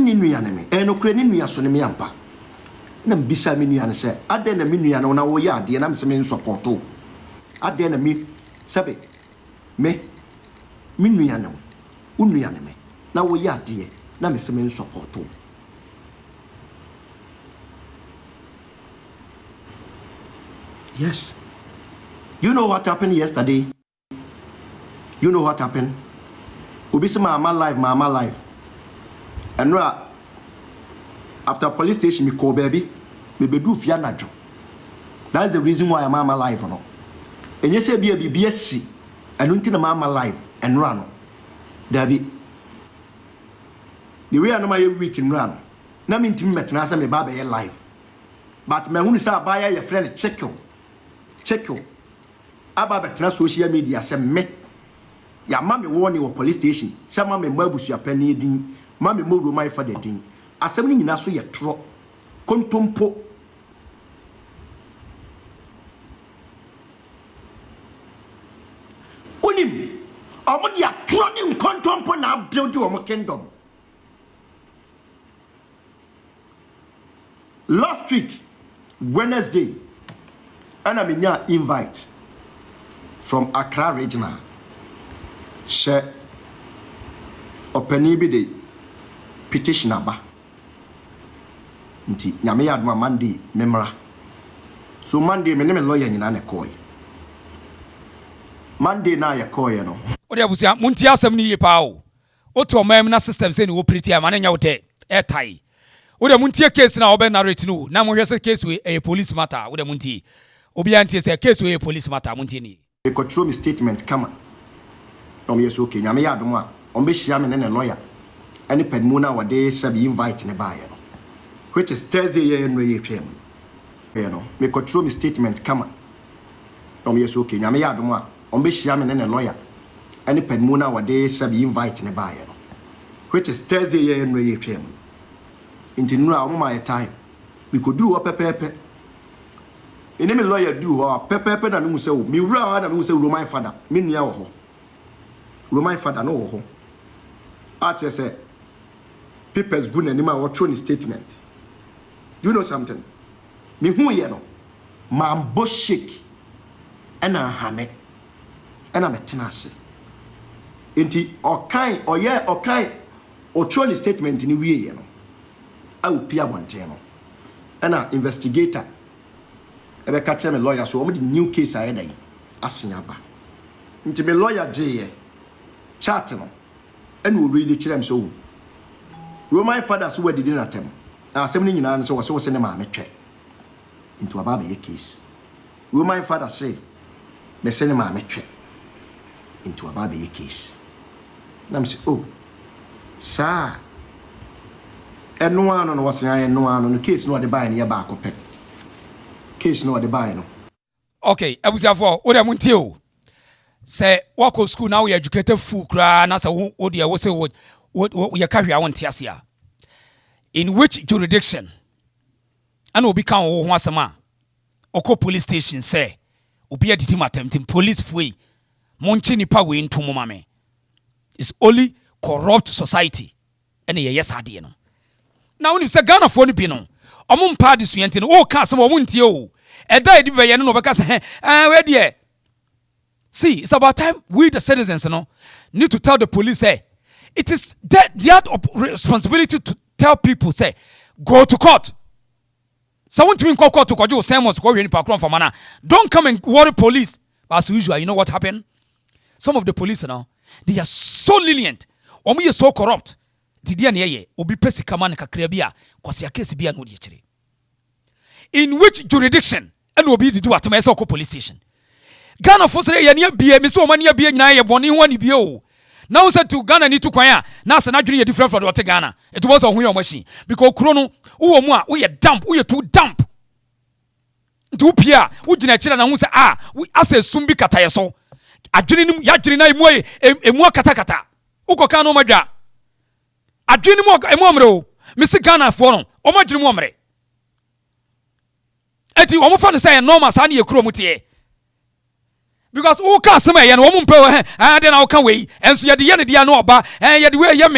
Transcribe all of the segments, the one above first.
ni nua ne me no kure ni nua so ne me ampa na mbisa me nua ne se ade na me nua no na wo ya ade na me se me supporto ade na me sebe me nua ne wo nua ne me na wo ya ade na me se me supporto. Yes. You know what happened yesterday? You know what happened? Ubisi mama live. And after police station, me call baby, me do fianado. That's the reason why I'm mama live no. And you say be a BBSC, and until mama live and run. Dabi. The way I know my week in run. Na me intimate na say me baba live. But me who say buy your friend check you. Aba betena social media say me ya mama woni wo police station say mama mabusu apani din mama mo Roman father din asem ni nyina so ye tro kontompo onim omodi atro ni kontompo na build your kingdom. Last week Wednesday and I mean invite from Accra Regional. Share openi bi de petition aba. Nti nyame ya adoma Monday memra. So Monday me ne me lawyer nyina na koy. Monday na ya koy no. Odi abusia munti asem ni yepa o. Oto mam na system say ni wo pretty am na nya wo de airtie. Odi munti case na obe narrate no. Na mo hwese case we a police matter. Odi munti. Obi anti say case we a police matter munti ni. We control me statement come. Yes okay. Nyame ya adoma on be shia me ne lawyer. Any pedmuna wa dey say be invite ne ba ye no. Which is Thursday ye no ye twem. You know, me control me statement come. Yes okay. Nyame ya adoma on be shia me ne lawyer. Any pedmuna wa dey say be invite ne ba ye no. Which is Thursday ye no ye twem. Inti nura o ma time. We could do pepe. Ene me lawyer do ho pepe na me say me wura na me say Roman father me nua wo ho Roman father no wo ho ati say papers bu na nima wo throw statement. Do you know something? Me hu ye no mambo shake ena hame ena metena ase enti okan o throw statement ni wie ye no a opia bonten no ena investigator ebe ka tell me lawyer so omo the new case ahead dey asinyaba nti me lawyer je chat no and we read the chirem so Roman fathers who did not atem asem ni nyina so wo se ne ma metwe into ababa ye case Roman father say me se ne ma metwe into ababa ye case nam say oh sa eno ano no wase eno ano no case no de buy ne ye ba akopɛ case no the buy no. Okay, abusiafo o de muntie o. Say wako school now you educated full kra na say wo de wo say wo ye ka hwea won tiase a. In which jurisdiction? Ana obi kan wo ho asema. Oko police station say obi adidi matemtim police foi. Monchi nipa we ntomo mame. It's only corrupt society. Ene ye yesade no. Na woni say Ghana fo no bi no. Omum pa de suente no o ka asem omum tie o eda edi be ye no be ka say we de see it's about time we the citizens no need to tell the police say it is their responsibility to tell people say go to court. So want me call court to kojo sermons go we ni pa from mana don't come and worry police. But as usual you know what happened? Some of the police now they are so lenient omo ye so corrupt. Didia ne ye obi pesi kama ne kakra bia kwase akesi bia no de kire. In which jurisdiction and obi didi watema ese okọ police station. Ghana for say ye ne bia me se o ma ne bia nyina ye bone ho ani bia o. Now say to Ghana ni to kwan a na se na dwene ye different from what Ghana. It was on your machine because kuro no wo mu a wo ye damp wo ye too damp. Nti pia wo gina kire na hu se ase sumbi kata ye so. Adwene nim ya dwene na emu kata. Ukoka no madwa. Adwene mu emu amre o. Me se Ghana for no. O madwene mu amre. Eti o mo fa no say normal sa na ye kuro mu tie. Because o ka asem ye no o mo mpe o de na o ka we enso ye de ye ne dia no oba ye de we ye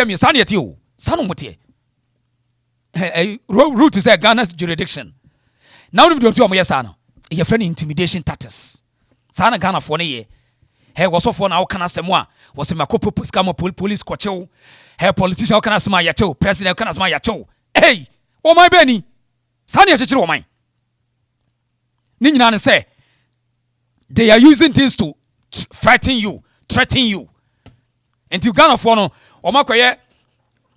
me sa na ye tie o Sano motie. Root is a Ghana's jurisdiction. Now we don't do a sano. Your friend intimidation tactics. Sana Ghana for ye. Hey, was off on our can asemwa. Was a makopo scam police quacho. Hey, politician can asma yacho. President can asma yacho. Hey, oh my Benny. Sanya chicho mine. Ninjan say they are using this to threaten you. Until Ghana for no. Or makoye.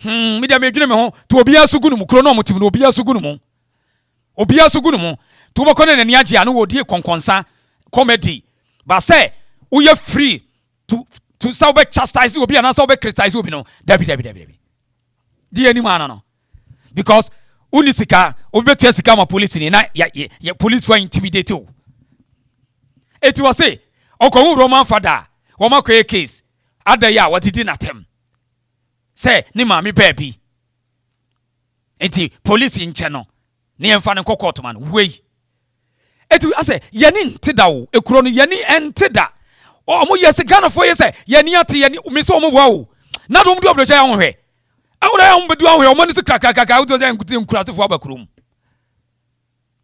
Media me dwene me ho to obia sugunu mu kro no motim no obia sugunu mu to bokone nani age anu wodi konkonsa comedy but say we are free to say we chastise obi and say we criticize obi no dabi di ani man no because unisika obi betu sika ma police ni na ya police for intimidate o eti was say okon Roman father wo makoye case adaya what did na tem say ni mami baby enti police in cheno ni emfa ne court man wey eti ase yani ntida wo ekuro no yani entida o mo yes Ghana for yes yani ate yani me so mo bua wo na do mo do obrocha ya hwe awura ya mo bedu ahwe o mo ni kaka wo do ja nkuti nkurase fo abakrom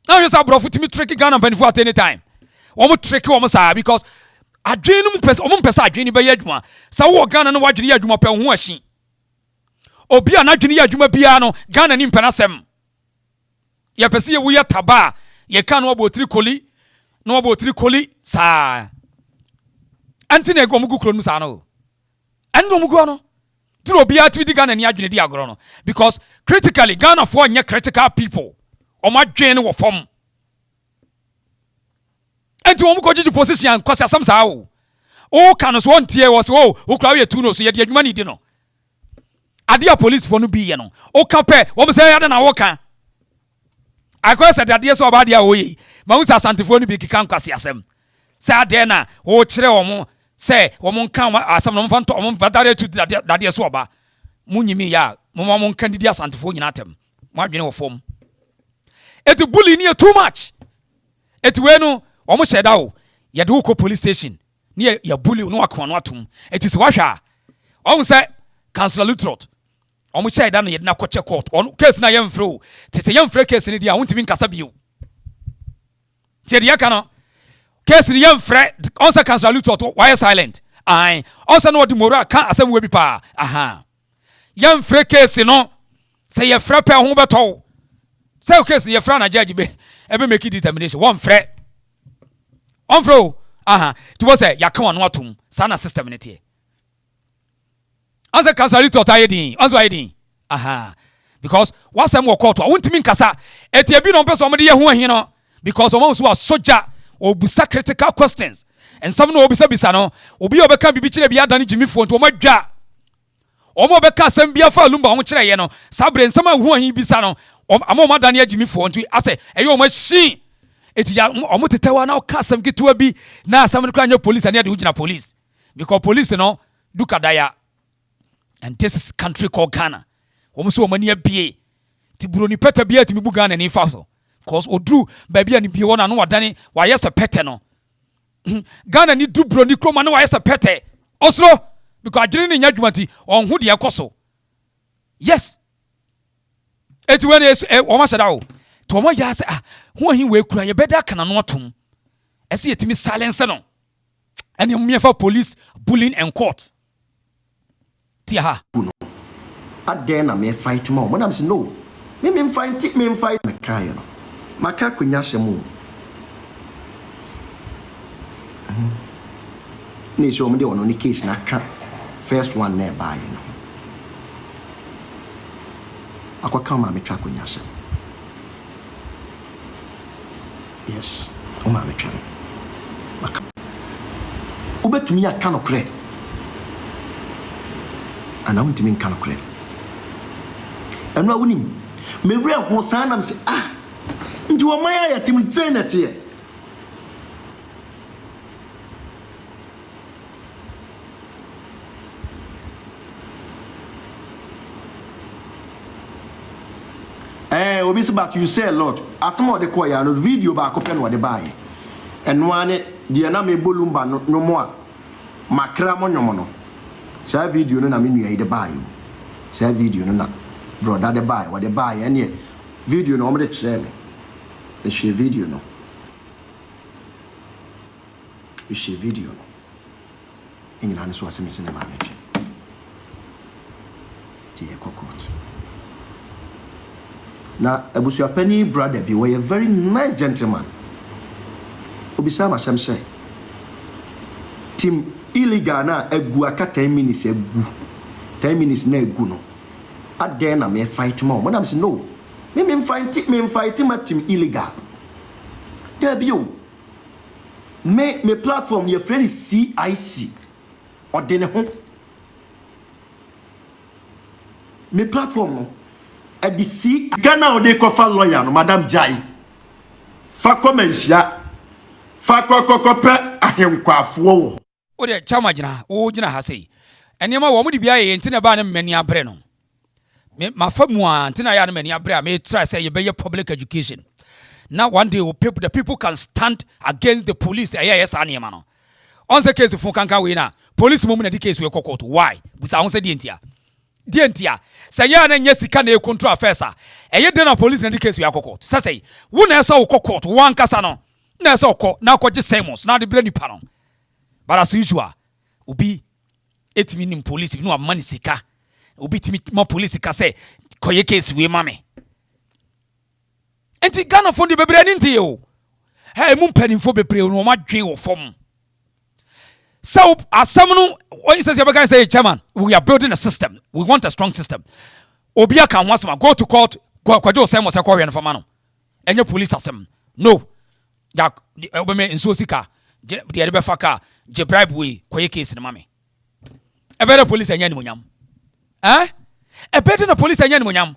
na yo sa brofu timi trick Ghana ban for at any time o mo trick o mo sa because adwenu mo pesa o mo pesa adwenu be ya adwuma sa wo Ghana no wadwene ya adwuma pe ho ahyi obi anadwene ya adwuma bia no Ghana ni mpana sem ya pese ye wo ya taba ye kan wo botiri koli sa anti na ego mugu kro mu sa no endo mugu no tiro obi atwi di Ghana ni adwene di agoro no because critically Ghana for nya critical people o ma dwen wo fom anti wo mugo gigi position kwase asam sa o kan so ontie wo so o kra we tu no so ye di adwuma ni di no adia police for no bi ye no o ka pe wo me say ya na wo kan akwa se Dadiesoabahene oyi ma hu sa santefo no bi kika nkwase asem say ade na wo kire wo mo say wo mo kan asem no mfa nto mo vadare tu Dadiesoabahene munyimi ya mo nkan didi asantefo nyina atem mo adwene wo fom eti bully ni too much eti we no wo mo sheda wo ye de wo ko police station ni ya bully no akwa no atom eti se wahwa wo say Councillor Lutrot omo chai da no ye na kwache court on case na yemfre o tete yemfre case ni dia wontimi nkasa bio tie dia kana case ni yemfre on sa Councillor Lutrot why silent ai on sa no di mora ka asem we bi pa aha yemfre case no say ye frɛ pe ho beto say case ye frɛ na judge be ebe make determination one frɛ on fro aha to was say yakon no atom sana system ni tie Anse Councillor Lutrot ayedin anso ayedin aha because what's am court I want me nkasa eti ebi no person omde ye ho ahin no because omo so soja obusa critical questions and some no obisa bisa no obi obeka bibi kire bia dan jimi fo nto omadwa omo obeka asem bia fa lumba omo kire ye no sabre nsam ahu ahin bisa no amo omadan ye jimi fo nto ase eyo omo hyi eti ya omo tetewa na oka asem ketewa bi na asem no kra police and ye de ugina police because police no duka daya. And this is country called Ghana. Omuso omani abie. Ti buroni pete bia ti mibu Ghana ni faso. Cause odru baby ani bie wona no wadane wa yesa pete no. Ghana ni du buroni kroma no wa yesa pete. Osro because adwene ni nyadwuma ti onhu de ekoso. Yes. Eti when o ma sada o. To mo ya se ho ahin we kura ye beda kana no atom. Ese yetimi silence no. Ene mo fa police bullying and court. Tia Ade na me fight mo mo na me say no me fight me kai no maka kunya semu ni so mo de ono ni case na ka first one na ba ye no akwa ka ma me twa kunya semu yes o ma me twa maka obetumi aka no kre and I want to mean kind of credit. And no winning. Me real who sign am say into a maya team say that here. Obi about you say a lot. As some of the choir no video back open what they buy. And one the na me bolumba no more. Makra mo nyomono. Sa video no na me nua ide buy. say video no na brother the buy what the buy any video no omde kire me the share video no the share video no ingina ne so aseme se na ma metwe ti e kokot na abusuapani brother bi we a very nice gentleman obisa ma sem say team illegal na agu aka 10 minutes agu 10 minutes na agu no aden na me fight ma mo na say no me fight my team illegal there be o me platform your friend is CIC odene ho me platform no at the C Ghana o dey cover lawyer no madam Jai fa komensia fa kokope ahemkwafo wo o de chama gina o gina ha sei enema wo mu de bia ye ntina ba ne mmani abre no me mafamu a ntina ya ne mmani abre a me try say ye be public education. Now one day the people can stand against the police. Yes, anima no. On the case of kanka we na police mum na di case we court. Why? Busa on say dientia. Dientia. Say ya na nya sika na e control affairs a. Eye dey na police na di case we court. Say wo na esa wo court one kasa no. Na esa wo na ko je sermons na de bre nipa no. But as usual, obi etimi nim police no amani sika. Obi timi ma police ka say koye case we mame. Enti Ghana fondi bebre ni nti yo. Hey mu mpanimfo bebre no ma dwen wo fom. So asam no when you say you can say chairman, we are building a system. We want a strong system. Obi aka wasama go to court kwajo say mo say ko we no fama no. Enye police asem. No. Ya obeme nso sika. De be faka je bribe we koye case ni mame. Ebe the police anya ni monyam. Ebe the police anya ni monyam.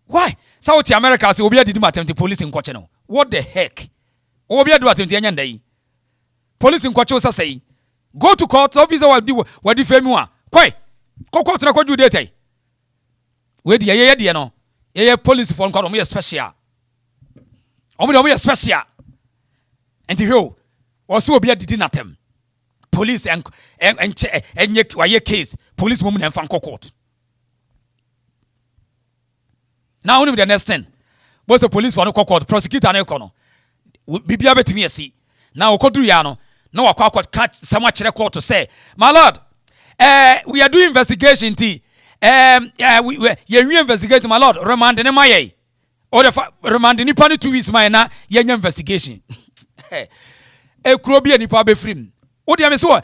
Why? South America say obi adidi attempt police in Koche no. What the heck? Obi adu attempt anya ndai. Police in Koche say go to court officer wadi femi wa. Kwai. Court na kwaju date. We di ye de no. Ye police for nkwado mo special. Omo special. Enti ho. Oso obi adidi natem. Police enye waye case. Police mum na mfa court. Now only the next thing. Both the police for no court, prosecutor na ekono. Bibia betimi asi. Now okodru ya no. No akwa catch someone chere court to say, "My lord, we are doing investigation we investigate my lord. Remand ne maye. Or the remand ni pani 2 weeks my na ye investigation." Kuro bi anipa be free. O dia me so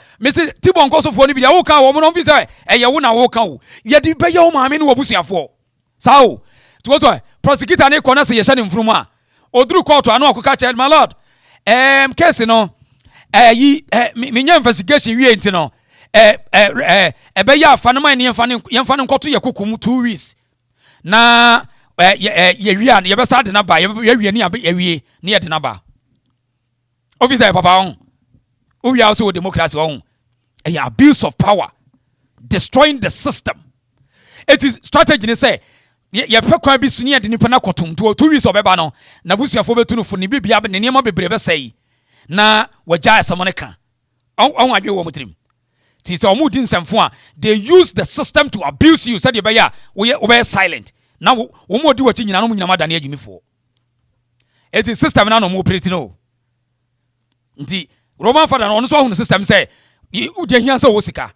Tibon koso fo ni bi dia wo ka wo mo no fi say ye wo na wo ka wo. Ye di be ye wo ma me no obusuafo. Sao to prosecutor na kona say ye shane mfrumu a oduru court anu akoka che my lord case no me nya investigation wie enti no be ya afa no man ye mfa no nkoto ye kokum 2 weeks na ye wi ye be sa de na ba ye wi ni ye wi ni ye de na ba officer papa on we are also democracy on abuse of power, destroying the system. It is strategy ni say ye pekwa bi suni de nipa na kotum 2 weeks obeba no na busuafo betunu fo ni bibia ne niam bebre be sei na wagya asamone ka on adwe wo mutrim ti se omu di nsamfo a they use the system to abuse you said ye be ya wo be silent na wo mo di wachi nyina no nyina madane agimifo it is system na no mo operate no nti Roman father no so hu system say u de hian say wo sika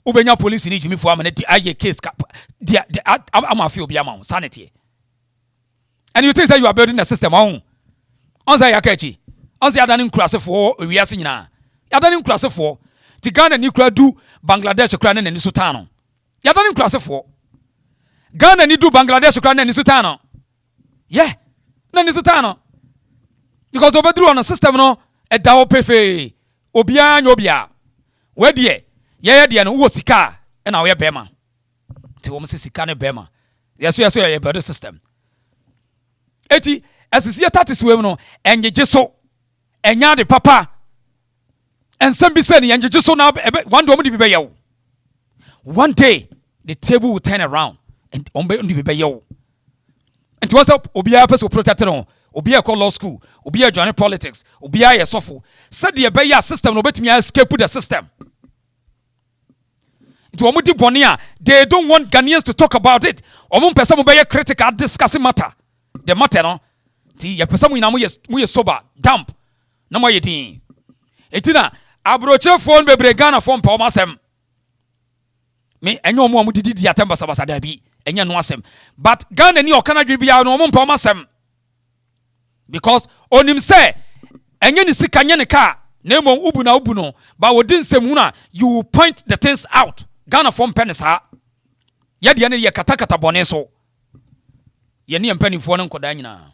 ubenya police ni jimi fo amane di aye case dia am afio bia ma sanity. And you think that you are building a system on say yakachi on say adanin krase fo wiase nyina adanin krase fo ti Ghana ni kra du Bangladesh kra na ni sultan adanin krase fo Ghana ni du Bangladesh kra na ni sultan yeah na ni sultan because obedru on system no e dawo pefe obia nyobia we de ye de no wo sika e na wo ye bema ti wo mse sika ne bema yeso ye better system eti asisi tatis we no enyeje so enya de papa ensem bi se ne enyeje so na one day omdi bi be yew one day the table will turn around and omdi bi be yew and what's up obia person protect no obia call law school obia join politics obia yesofo said the be ya system no betimi escape the system. Nti omo di bɔne a they don't want Ghanaians to talk about it. Omo mpɛ sɛ mo bɛyɛ critical discussing matter. The matter no. Nti yɛ pɛ sɛ mo nyina mo yɛ sober, damp. Na mo yɛ din. Eti na abrochefo bebre Ghana fo mpa omo asɛm. Me enyo omo amu didi atem basa da bi. Enye no asɛm. But Ghana ni okana dwe bia no omo mpa omo asɛm. Because onim sɛ enye ni sika nye ne ka na emo ubu no but wodi nsɛm na you point the things out. Ghana from penisa ye de ne ye katakata bone so ye ne mpanifo no nkoda nyina.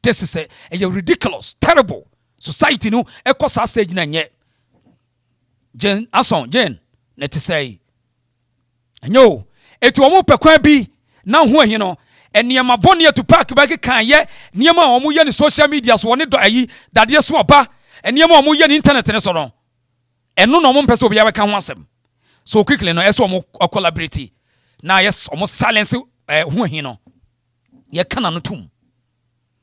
This is a ridiculous, terrible society no ekosa stage na nye Jane Jane na te say enyo eti omo pekwan bi na ho ahi no eniema bone Tupac ba ke kan ye niema omo ye ne social media so woni do ayi Dadiesoaba eniema omo ye ne internet ne so no eno no omo mpese obi ya beka ho asem. So quickly no eso omo collaborate na yes omo silence ho ahi no ye kana no tum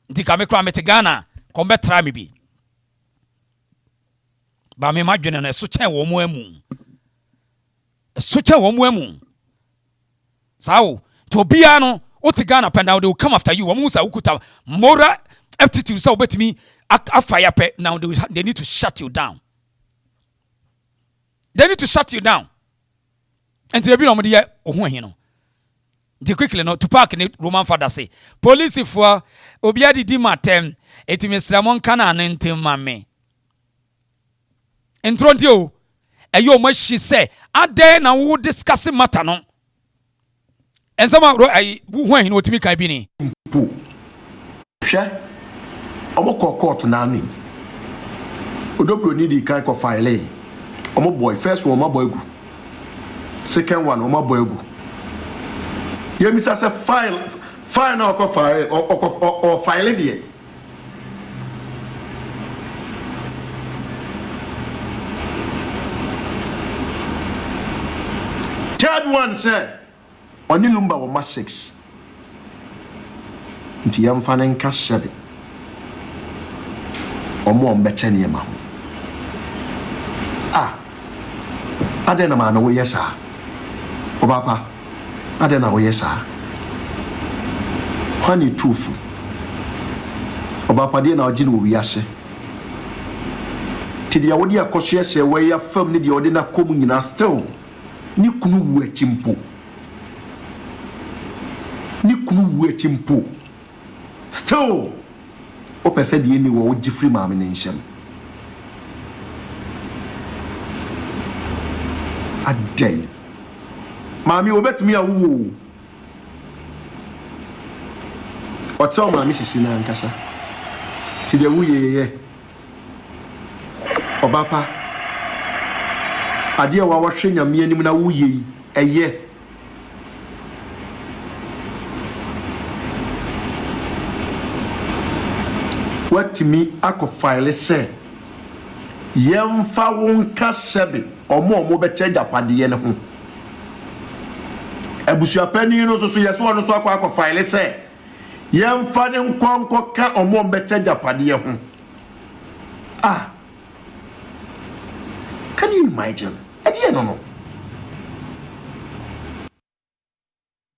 nti ka me kra mete Ghana ko betra me bi ba me madwene no eso chen wo mo amu eso chen wo mo amu sawo to bia no o te Ghana penda they will come after you wo mo sa ukuta moral aptitude so betimi afire pe now they need to shut you down. They need to shut you down. And they be no dey ohun ahi no. Nti quickly no Tupac ne Roman father say police for obi adidi matem etimi sramon kana na ntem mame. Entronti o eyo mo hyi say ade na wo discuss matter no. Ensama ai hu ahi no otimi kan bi ni. Po. Hwe omo court na ni. Odobro ni di kan ko file. Omo boy first one omo boy gu. Second one omo boy gu. Yemi say file na ko file or file there. Third one say oni lumba wo ma 6. Nti yam fa nka 7. Omo ombeche ne ma ho. Ade na ma na wo yesa. Obapa ade na wo yesa. Kwani tufu. Obapa de na ogi no wiase. Ti dia wo de akoso ese we ya fam ne de ode na komu nyina still ni kunu wu akimpo. Ni kunu wu akimpo. Still o pese de ni wo gifri maame ne nhyem. A day. Mami obetumi awu. Otel mami sisi na nkasa. Ti de wuye. Obapa. Ade wa wahwe nyame anim na wuye eye. Watimi akofile se. Yemfa wonka sebe omo beche japade ne ho. Ebusua pani no so yeso no so akwa file se yemfa ne nkonko ka omo beche japade ho. Can you imagine? Ade no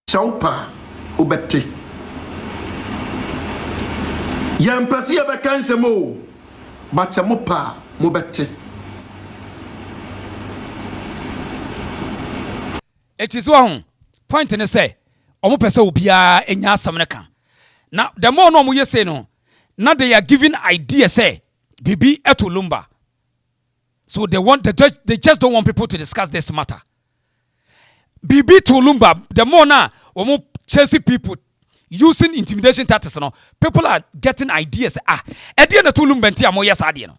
Chaupa obete yempasi ebe kansemo but semopa mo bete. It is one point in say omo pese obia enya asam ne kan. Now the more no omo say no, now they are giving idea say bibi eto lumba. So they just don't want people to discuss this matter. Bibi to lumba, the more now omo chasing people using intimidation tactics no, people are getting ideas idea na to lumba nti amo yes ade no.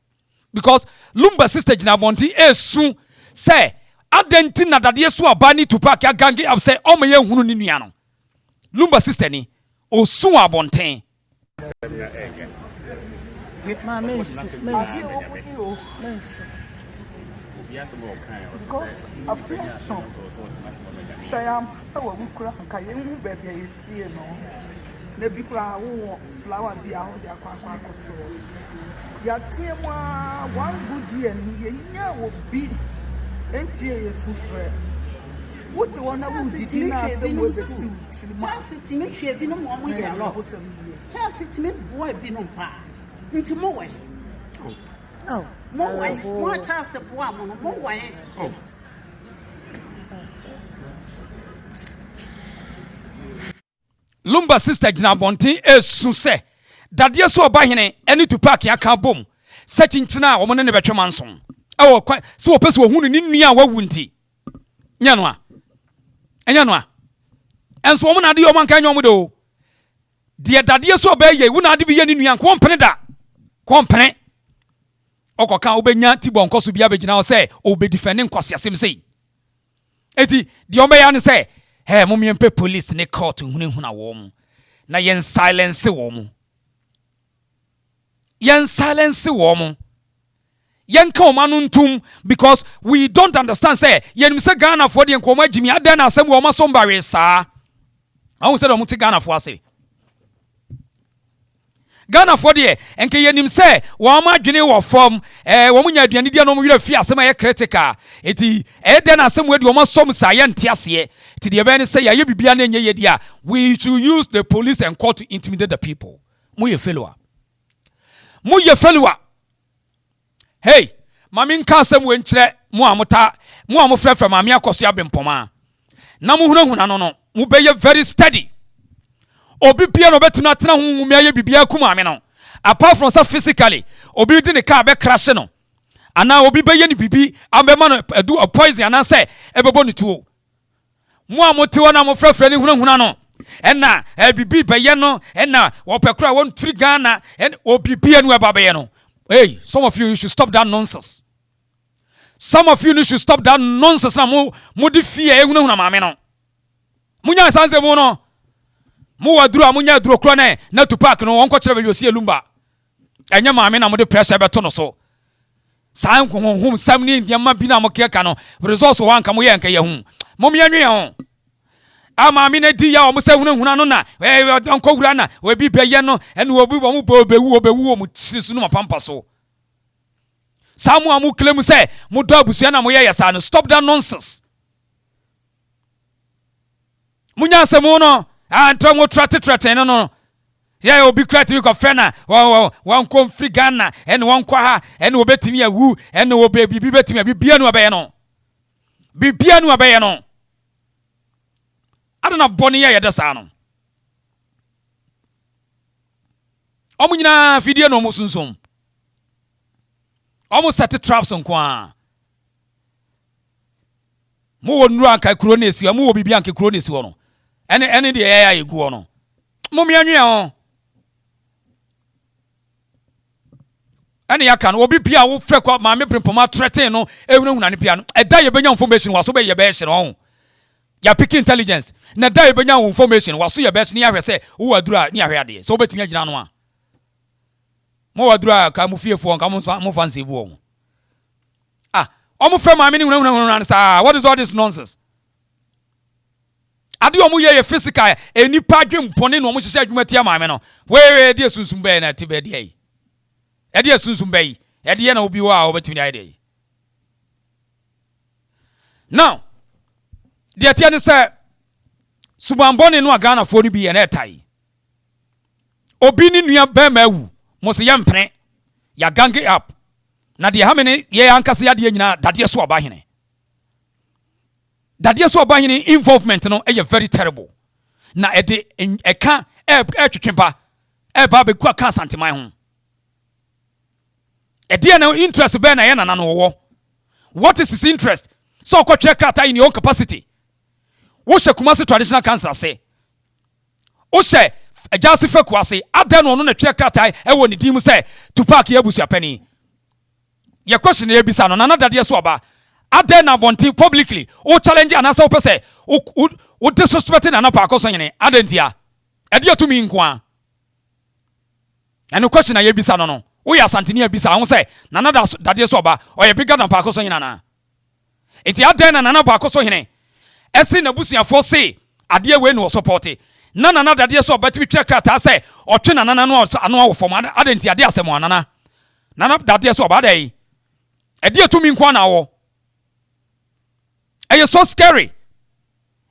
Because lumba sister jina bonti esu say adenti na Dadiesoabahene Tupac ya gangi up say o me ye hunu ni nua no. Lumba sister ni osu abonten. Say am so we kura nka ye hu baby ye sie no na bi kura wo flower bi a ho de akwa akoto ya tie mo one good year ni ye nya wo bi entie ye sufre What you want to do now? Chance to make sure be no more yellow. Chance to make boy be no pa. Into more way. Oh. More way. More chance of one, more way. Oh. Lumba sister Gina Bonti esu se Dadiesoabahene eni Tupac ya ka bom se chinchina wo ne betwe manson e kwa se wo pese wo hunu ni nua wawu nti nya no a enya no a enso wo na de yo man kan nyom de o de Dadiesoabaye wo na de bi ye ni nua ko mpene da ko mpene okoka obenya ti bon koso bia begina o se obe defend nkwase asem sei eti de o me ya ne se hey, mummy and police ne court huna wom. Na yen silence wom. Yen silence wom. Yen ka omanuntum because we don't understand say yen se Ghana for the nkoma Jimmy adan asem wo maso mbare sa. Awu se do muti Ghana for ase. Ghana for the enke yenim se wo ma dwene wo form wo munya aduane dia no mo wira fi asem aye critical eti den asem we di wo maso sa ye ntiase ti de be ne say ye bibia na enye ye dia we should use the police and court to intimidate the people. Mu ye failure. Hey, mami nka asem we nkyere mu amota mu amofrefra mami akoso abempoma na mu hunahuna no mu be ye very steady. Obi bia no betuna tena hunhumi aye bibia kuma ame no apart from so physically obi di ne car be crash no ana obi be ye ni bibi ambema no do a poison ana say ebebo ni tuo mu amote wona mo frafra ni hunahuna no enna bibi be ye no enna wo pekura won free Ghana en obi bia no eba be ye no. Hey, some of you should stop that nonsense. Some of you should stop that nonsense na mo di fear e hunahuna ma ame no munya sanse mo no mu waduru amunya duro kro na Tupac no won ko kire be osi elumba enye maame na mo de pressure beto no so san honhom sam ni ndiama bi na mo keka no resource wan ka mo ye nka ye hu mo me anwe ho maame na di ya o mo se hunahuna no na don ko hura na we bi be ye no ene obi bo mo obewu o mo tirisu no mapampa so samu amu claim say mo do abusua na mo ye yesa no. Stop that nonsense. Munya semo no Antongo trate no. Yeah, obi krati we ko frena. Wan ko free Ghana and wan kwa ha and obetimi awu and obi bibi betimi bibia no abaye no. Bibia no abaye no. Adona boni ya yeda sa no. Omu nyina fidie no musunsun. Omu set traps nkwa. Mu wonru anka kuro na esi, mu wo bibia anka kuro na esi wo no. Any the air you go on. Mummy and any yakan will be Pia will freak up my mipper poma threaten no everyone on the piano. A die benya information was obey your best on. Ya pick intelligence. Na die benya information was your best near say, who are dry near here. So bet me Janua. More dry, come fear for come more fancy womb. Almost from my meaning what is all this nonsense? Adi omu ye physical enipa dwem pone no omu hye adwuma tia maame no we de sunsun be na tibe de yi e de sunsun be yi e de na obi wa obetimi ai de. Now de tia ne say subambone no Ghana fo ni bi ye na etai obi ni nua be ma awu mo se ye mpene ya gang up na de ha me ye ankase ya de nyina Dadiesoabahene. Dadiesoabahene involvement no very terrible. Na ede eka twetwempa ba be ku aka santeman ho. Ede na interest be na ye nana no wo. What is his interest? So ko twekata in your own capacity. Wo she Kumasi traditional council say. Wo she Ajasi Feku ase adan no na twekata wo ne dim say Tupac ye busu apani. Ye question ye bisa no nana Dadiesoaba Ade na bonti publicly o challenge anasa o pese o disrespect na pa akoso nyene adentia ade atumi nkoa eno question na ye bisa no o ya santini ya bisa ho se nana Dadiesoaba o ye bigger than pa akoso nyina na enti ade na nana pa akoso hene esi na busuafo se ade we no support nana Dadiesoaba ti twa krata se o twe nana no ano wo fom adentia ade asemo nana Dadiesoaba ade ade atumi nkoa na wo. Are you so scary?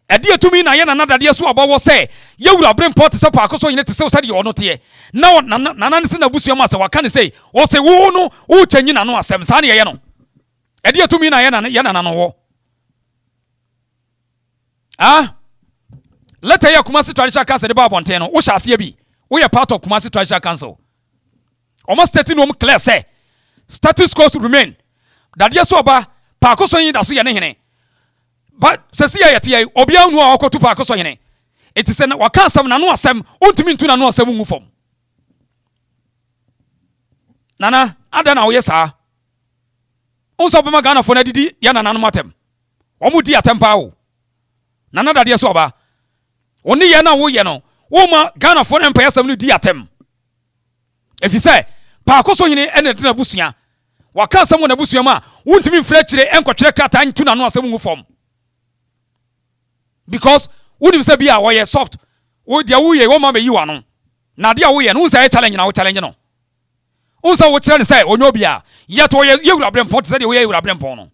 ɛdeɛ tumi na yɛ nana dadeɛ so aba wɔ sɛ yɛwura brempɔ te sɛ paako so yɛne te sɛ sɛdeɛ ɔno teɛ na nana ne sɛ n'abusua ma sɛ waka ne sɛ ɔsɛ wo no wokyɛnyi n'ano asɛm saa ne yɛyɛ no ɛdeɛ tumi na yɛ nana no wɔ leta yɛ Kumasi Traditional Council de ba abɔnten no wohyɛ aseɛ bi woyɛ part of Kumasi Traditional Council ɔmo state no ɔmo clear sɛ status quo remain dadeɛ so ɔba paako so yin da so yɛ ne hene but sɛsi yɛ yɛte yɛ obia nu a ɔkɔto paako so hene eti sɛ na waka asɛm na no asɛm ontumi ntu na no asɛm ngu fam nana ada na woyɛ saa onso bɛma Ghana fo na didi yɛ nana no matem ɔmo di atempa wo nana dadeɛ so ɔba oni yɛ na wo yɛ no wo ma Ghana fo na mpɛ asɛm no di atem efi sɛ paako so hene ɛna de na busua waka asɛm na busua ma wontumi mfrɛ kyire ɛnkɔtwerɛ krata ntu na no asɛm ngu fam because wonim sɛ bia wɔyɛ soft wo dia wo yɛ wo ma yi wa no na dia wo yɛ no unsa yɛ challenge na wo challenge no unsa wo kyerɛ ne sɛ onyo bia yɛ to yɛ wura brempɔ te sɛ de wo yɛ wura brempɔ no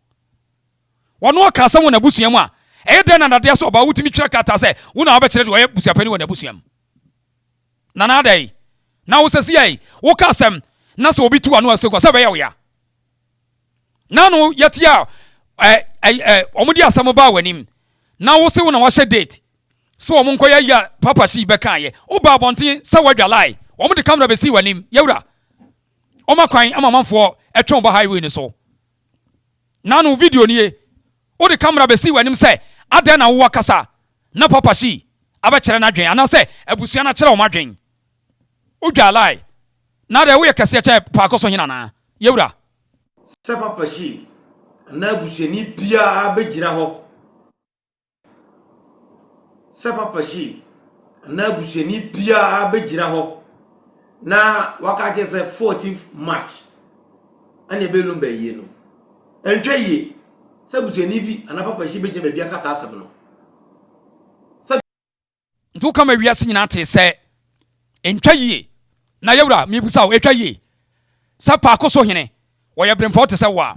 wɔno aka asɛm na busua mu a ɛyɛ dɛn na dadeɛ so ɔba wotumi twerɛ krata sɛ wo na wobɛkyerɛ de wɔyɛ busua pani wɔ na busua mu na na adai na wo sɛ si yɛ wo ka asɛm na sɛ obi tu ano asɛ sɛ bɛyɛ wo ya na no yɛte a ɔmo di asɛm ba w'anim na wo se wo na wahyɛ date so wo nkɔ ya papa shi bɛka yɛ wo ba abɔnten sɛ wadwa lie wo mo de camera bɛsi w'anim yɛwura o ma kwan ama manfoɔ ɛtwɛn ba highway ni so na no video nie wo de camera bɛsi w'anim sɛ adan na wo kasa na papa shi abɛkyerɛ na dwen ana sɛ abusua na kyerɛ wo madwen wo dwa lie na de wo yɛ kɛse kyɛ paako so hina na yɛwura sɛ papa shi na abusuani bia bɛgyina hɔ sɛ papa shi na abusuani bia bɛgyina hɔ na waka kyɛ sɛ 14th March ane belum bɛyie no ɛntwa yie sɛ abusuani bi ana papa shi bɛgyina baabi aka saa asɛm no ntu kama wiase nyina te sɛ ɛntwa yie na yɛwura mebusa wo ɛtwa yie sɛ paako so hene wɔyɛ brempɔ te sɛ wo a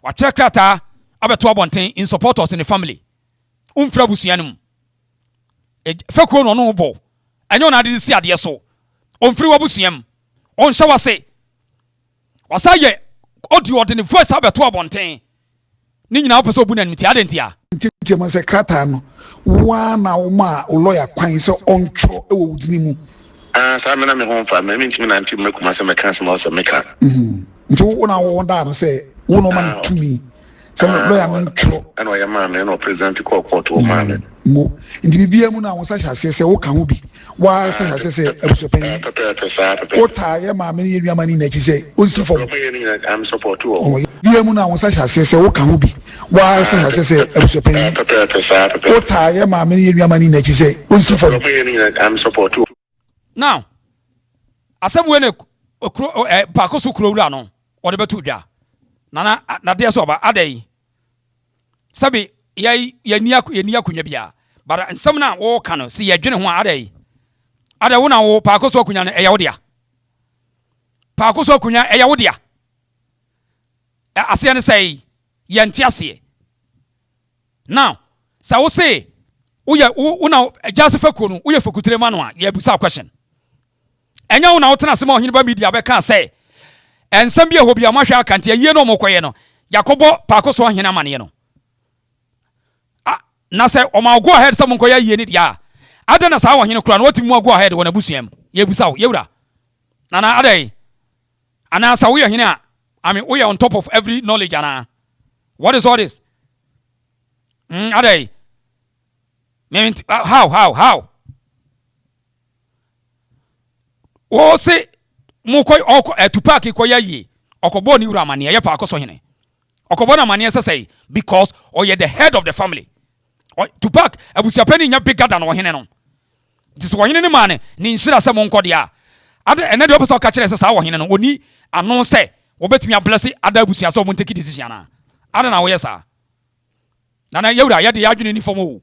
watwerɛ krataa abɛto abɔnten in support of the family umfra busua no mu fekuro no no bɔ ɛnyɛ na de si adeɛ so omfiri wabusua mu onhyɛ wase wasa yɛ audio de ne voice abɛto abɔnten ne nyina wopɛ sɛ obu na nimti adentia ntia ma sɛ krataa no wa na wo ma o lawyer kwan sɛ ɔntwo ɛwɔ wudini mu sa me na me ho fa me ntimi na ntimi me kuma sɛ me kan sɛ ma sɛ me kan nti wo na wo da no sɛ wo no ma tumi sɛ lawyer no ntwo ɛna ɔyɛ ma me no president court o ma me mo nti bibia mu na wo sa hyase sɛ wo ka ho bi wa sa hyase sɛ abusopan wo ta yɛ ma me ne nnuama ni na chi sɛ onsi fo I'm support o bibia mu na wo sa hyase sɛ wo ka ho bi wa sa hyase sɛ abusopan wo ta yɛ ma me ne nnuama ni na chi sɛ onsi fo I'm support o now asɛmwe ne paako so kuro wura no ɔde bɛto dwa na de so ɔba adai sabi yɛni akunya bia bara nsɛm na wo ka no si yɛdwene ho adai wo na wo paako so akunya no ɛyɛ wo dia paako so akunya ɛyɛ wo dia aseɛ ne sɛ yɛnte aseɛ now sɛ wo se wo na gyase fakuo no woyɛ fakutere ma no a yɛbusa question ɛnyɛ wo na wotena asɛm a ɔhene ba media bɛka sɛ ɛnsɛm bi ɛhɔ bi a mahwɛ akante ayie no ɔmɔkɔyɛ no yakɔbɔ paako so ɔhene amaneɛ no na sɛ ɔma go ahead sɛ monkɔyɛ ayie ne deɛ a ada na saa ɔhene kora no watimi mu go ahead wɔ n'abusua mu yɛbusa wo yɛwura nana adai ana sɛ woyɛ hene a I mean we are on top of every knowledge ana what is all this adai how o se mo koy Tupac koy ayi okobo ni wura mane ye pa akoso hene okobo na mane sesei because oye the head of the family Tupac abusia pani nya bigger than ohene no this ohene ne mane ni nhira se mo nkode a ade ene de opesa ka kire se sa ohene no oni ano se obetumi abless ada abusia se mo take decision na ade na wo yesa na yewura ye de yadwene ni fomo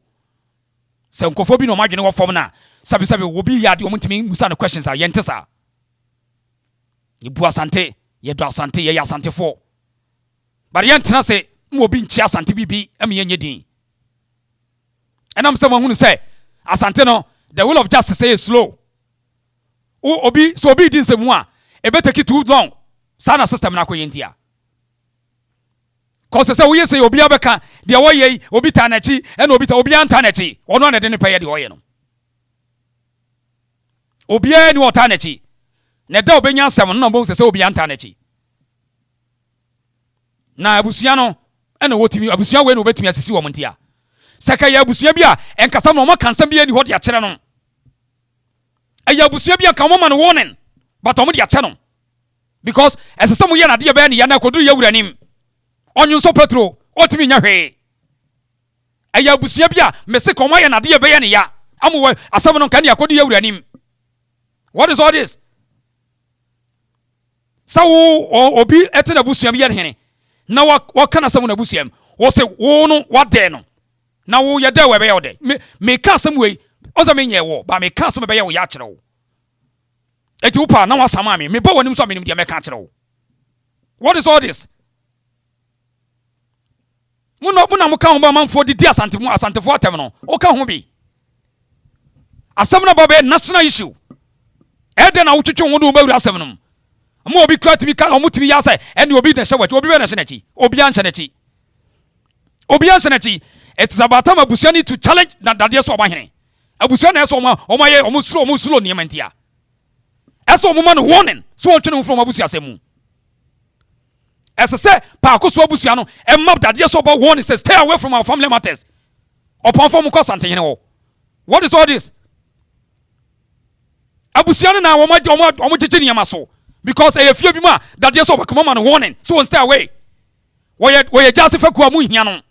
se nkofo bi no madwene wo fom na sabi wo bi yade o mutimi musa no questions a yente sa ibu asante ye do asante ye asante fo but yentena se mo bi nchi asante bibi am ye nyedin And I'm someone who say, Asante the will of justice is slow. Obi didn't say more. It better take it too long. Sana system na koyentia. Cause say we say obi abeka the way obi tanachi and obi antanachi. Ono na didn't pay the oil. Obi any tanachi. Na da obenya 7 no bo say obi antanachi. Na abusua no ena wotimi abusua we no betumi asisi wo montia. Saka ya abusua bia enkasa no makansa bia ni ho de akere no. Aya abusua bia kan mo man warning. But omo de akere no. Because as some ye na de be na ya na kodu ya wuranim. Onyu so petro otimi nya hwe. Aya abusua bia mese kon mo ye na de be na ya. Amu asam no kan ya kodu ya wuranim. What is all this? Sawo obi etena abusua bia hene. Na wa kana asam na abusua am. Wo se wo no wa de no. Na wo ye de we be ye de. Me ka asam we oza me nye wo ba me ka asam be ye wo ya kire wo. Eti upa na wasama me ba wanim so me nim de me ka kire wo. What is all this? Muna mo ka ho ba manfo di asante fo atem no. O ka ho bi. Asam na ba be national issue. Ede na wo twetwe ho do ba wura asam no. Mo obi kra timi ka o mutimi ya say ene obi na hye wati obi be na hye nachi. Obi an hye nachi. Obi an hye nachi. It's about time abusuani to challenge na Dadiesoabahene. Abusuani eso omo sulo niam ntia. Eso omo man warning. So on twene from abusu asemu. As say pa akoso abusu no e map Dadiesoabahene warning says stay away from our family matters. Upon form ko sante hene wo. What is all this? Abusuani na omo chichi niam aso because e fie bi ma Dadiesoabahene come man warning. So on stay away. Wo justify ko amu hia no.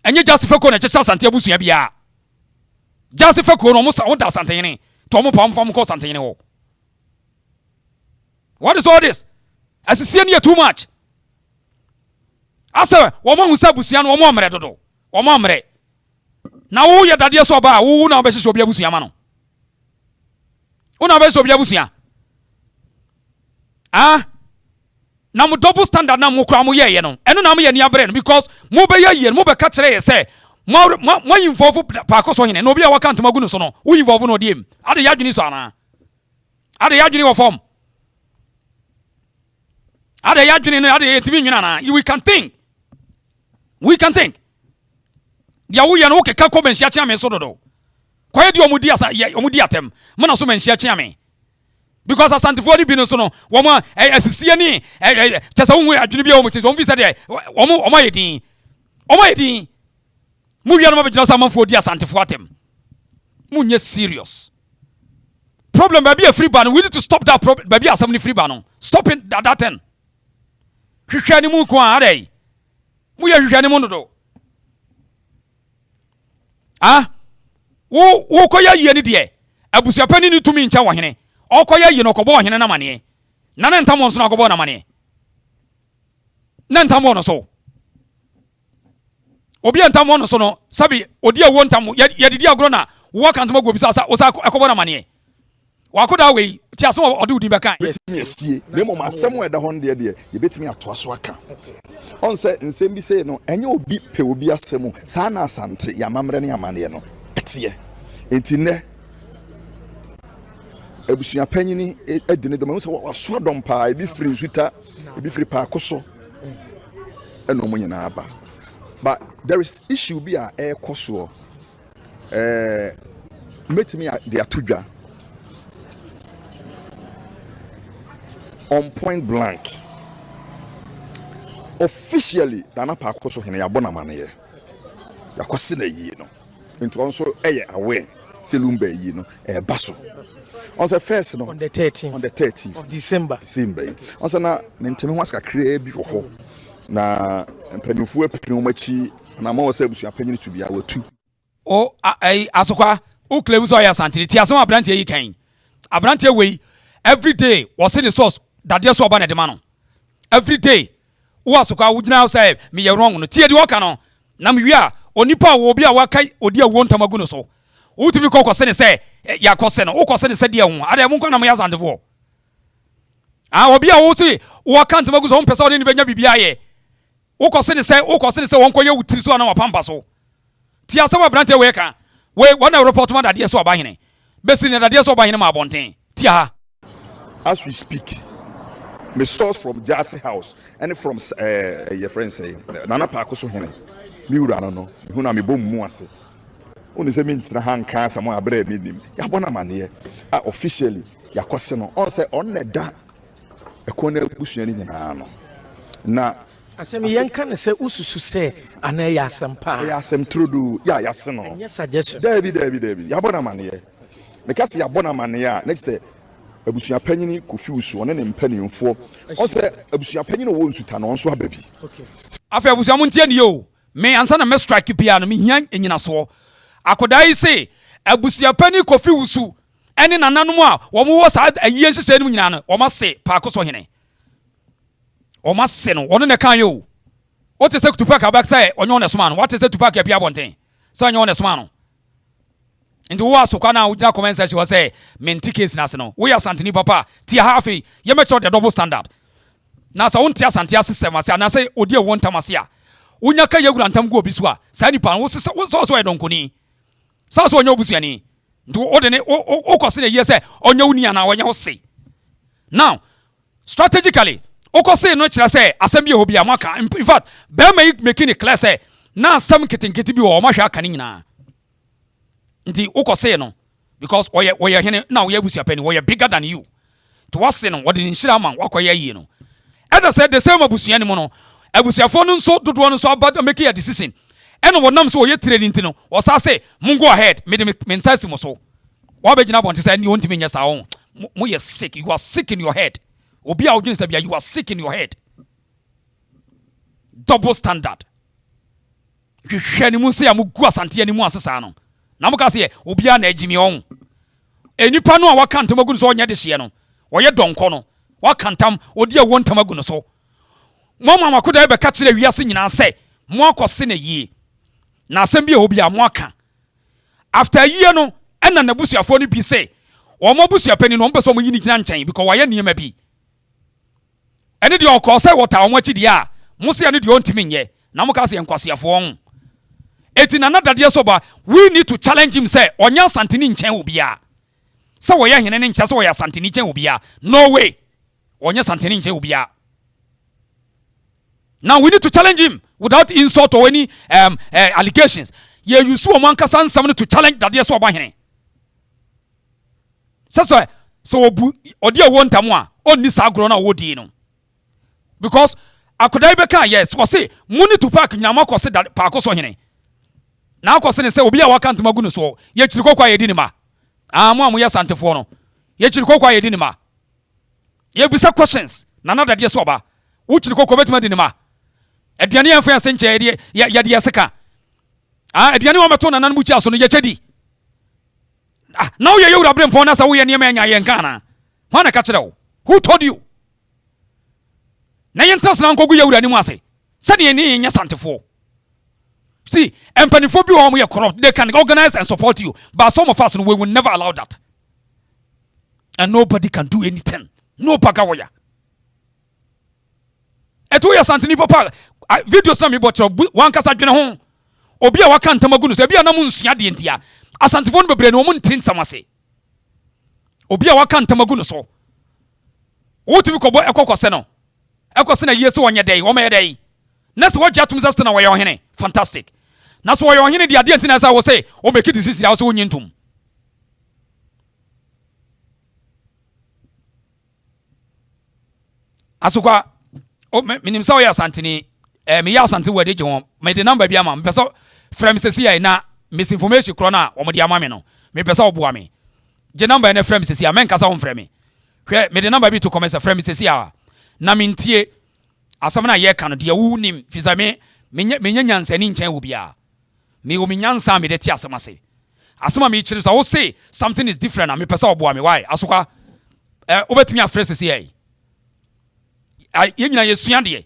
Enye justify ko na chicha sante abusu bia. Justify ko no mo sa won sante hene. To mo pam ko sante hene wo. What is all this? Asisi ne too much. Asa wo mo hu sa abusu no wo mo mre dodo. Wo mo mre. Na wo ye Dadiesoabahene wo na obehye obi abusu ma no. Wo na obehye obi abusu. Ah? Na mo double standard na mo kra mo ye no. Eno na mo ye ni abre no because mo be ye mo be ka kire ye say mo involve pa akoso hene na obi a waka ntoma gu no so no wo involve no dem. Ade ya dwini so ana. Ade ya dwini wo form. Ade ya dwini no ade ye timi nwina na. We can think. We can think. Ya wo ye no ke ka ko ben hia chia me so dodo. Kwaye di omudi atem. Mo na so men hia chia me. Because asante for the bino so no woman asisi ni chesa wo adwene bia wo mti wo fi se de wo yedin mu wia no ma be jira samanfo di asante for atem mu nye serious problem ba bia free ban we need to stop that problem ba bia asam ni free ban no stop it that thing hwehwa ni mu ko adai mu ye hwehwa ni mu no wo ko ya ye ni de abusuapani ni tumi ncha wo hene okoya yi no kobo hene na mane na ntamo nso na kobo na mane na ntamo no so obi ntamo no so no sabi odi awo ntamo ye didi agro na wo kan ntamo go bisa osa akobo na mane wakoda we ti aso odi udi beka yesie me mo masem we da hon de ye betimi ato aso aka on se nsem bi se no enye obi pe obi asem sa na asante ya mamre ne amane no etie entine ebusuya panyini edine de ma so waso dom pa ebi free nsuta ebi free pa akoso eno mo nyina aba but there is issue bi a ekoso metimi de atudwa on point blank officially dana pa akoso hene ya bona mane ya kwase na yi no nti onso eye aware selumba yi no baso on the first no on the 13th of December on say na mentemi ho asakra bi ho na mpanimfu apinu machi na ma wo say busu apanyini to bia watu o asokwa o claim so ya santiri ti aso abrantie yi kan abrantie we every day was in the source Dadiesoabahene de mano every day wo asokwa wo gina say me ye wrong no tie de wo ka no na me wi a onipa wo bi a wakai odi a wo ntamagu no so utimi kokose ne se ya kose no ukose ne se de ho ade mo nkwana mo ya sandefo obi a wo si wo kan ntamagu so mpesa odi ne benya bibia ye ukose ne se won koye wutiri so na wapampa so ti asama brante we ka we one report man Dadiesoabahene besi ne Dadiesoabahene ma abonten ti ha as we speak me source from Jassy House and from your friend say Nana Parko so hene mi wura no hu na me bom mu ase oni se mi ntina han kan samo abre mi nim ya bona mane officially ya kwose no on say on ne da ekona busuani nyina no na asem yenka ne se ususu se ana ya asempa ya asem trudu ya yase no yes suggestion David ya bona mane me kase ya bona mane a next say abusua panyini kofi usu one ne mpanimfo on say abusua panyini wo nsuta no nso ababi okay afa abusua mo ntie ne yo me ansa na me strike bia no me hia enyina so akodai se abusua pani kofi usu ene nananom a wo mo wo sa ayie hyehyɛ nim nyina no wo ma se paako so hene wo ma se no ono ne kan yo o te se Tupac abak say onyo ne soma no what is Tupac ya bia bonten so onyo ne soma no nti wo asokwa na wo gina comment section wo say menti case na se no wo ya santini papa ti ha afi ye me the double standard na sa won ti asante asesem ase na say odi e won tamase a wonya ka yegura ntam go obi so a sa nipa wo so e donkoni sa so onyo obusuani nti wo de ne wo kwose ne ye say onyo wuni ana onyo wo se now strategically wo kwose no kira say asem bi obi amaka in fact be making it clear say na asem kitinkiti bi wo ma hwa aka ne nyina nti wo kwose no because oye hene na wo abusia pani wo bigger than you to wase no wo de nshira man wakoye yi no and said the same abusuani mo no abusiafo no nso dodo no so about make a decision and wonam so ye trade nti no wo sa say mun go ahead me nsasi mo so wo be gina bonte say ni ontimi nya sa wo mo ye sick, you are sick in your head obi a wodwene say bia you are sick in your head double standard hwehwani mu say amugu asante ani mu asesa no na mo ka say obi a na agimi on enipa no a wakantam agu no so onya de hye no wo ye donko no wakantam odi a wontam agu no so mo mama koda be ka kire wiase nyina se mo akose na yie na asem bi obi a mo aka after yie no ena na busuafo no bi se o mo busuapani no mpeso mo yini gina nkyɛn because waye niema bi ene de okɔ se wota o mo akidi a mo se ene de ontimi nyɛ na mo ka se enkwasiafo on eti na Dadiesoba we need to challenge him say onya santini nkyɛn obi a se wo ye hene ne nkyɛ se wo ya santini nkyɛn obi a no way onya santini nkyɛn obi a. Now we need to challenge him without insult or any allegations. Ye you see one kasa nsam to challenge Dadiesoabahene. So odi e won tamu a onni sa agro na wodi no. Because akodai beka yes we say muni Tupac nyama kwose paako so hene. Na akwose ne say obi a waka ntoma gu no so ye kyiri kokwa ye di ni ma. Mo amu ye santefo no. Ye kyiri kokwa ye di ni ma. Ye bisa questions na Dadiesoaba. Wo kyiri kokwa betima di ni ma. Aduane ya mfa senche ya de seka aduane wo meto nanan mu chia so no ye chedi now ye yura bre mpon na sa wo ye niam anya ye nka na wana ka kire wo who told you na ye ntas na nkogu yura ni mu ase se ne ye nya santefo see empanifo bi wo mo ye corrupt they can organize and support you but some of us we will never allow that and nobody can do anything no pagawoya eto ya santini papa videos na me botro wan kasa dwene ho obi a waka ntamagu no so bia na mu nsua de ntia asantefo no bebre no mu ntin samase obi a waka ntamagu no so wotumi kobo ekokose no ekose na yesu wonye dai wo me dai na se wagya tum sase na wo ye ohene fantastic na so wo ye ohene de ade ntina sa wo say o make decision wo so wonye ntum asukwa o minim sa wo ya santini me ya sante wade je won me de number bi ama me pesa frame sesi ai na misinformation kro na wo mo de ama me no me pesa oboa me je number na frame sesi a men kasa won frame hwe me de number bi to comment frame sesi a na mentie asam na ye ka no de wu nim fisa me menya nyansani nkyɛn wo bia me wo menyansa me de ti asam ase asama me kyerɛ so wo say something is different na me pesa oboa me why asokwa obetumi afrɛ sesi ai ye nyina ye sua de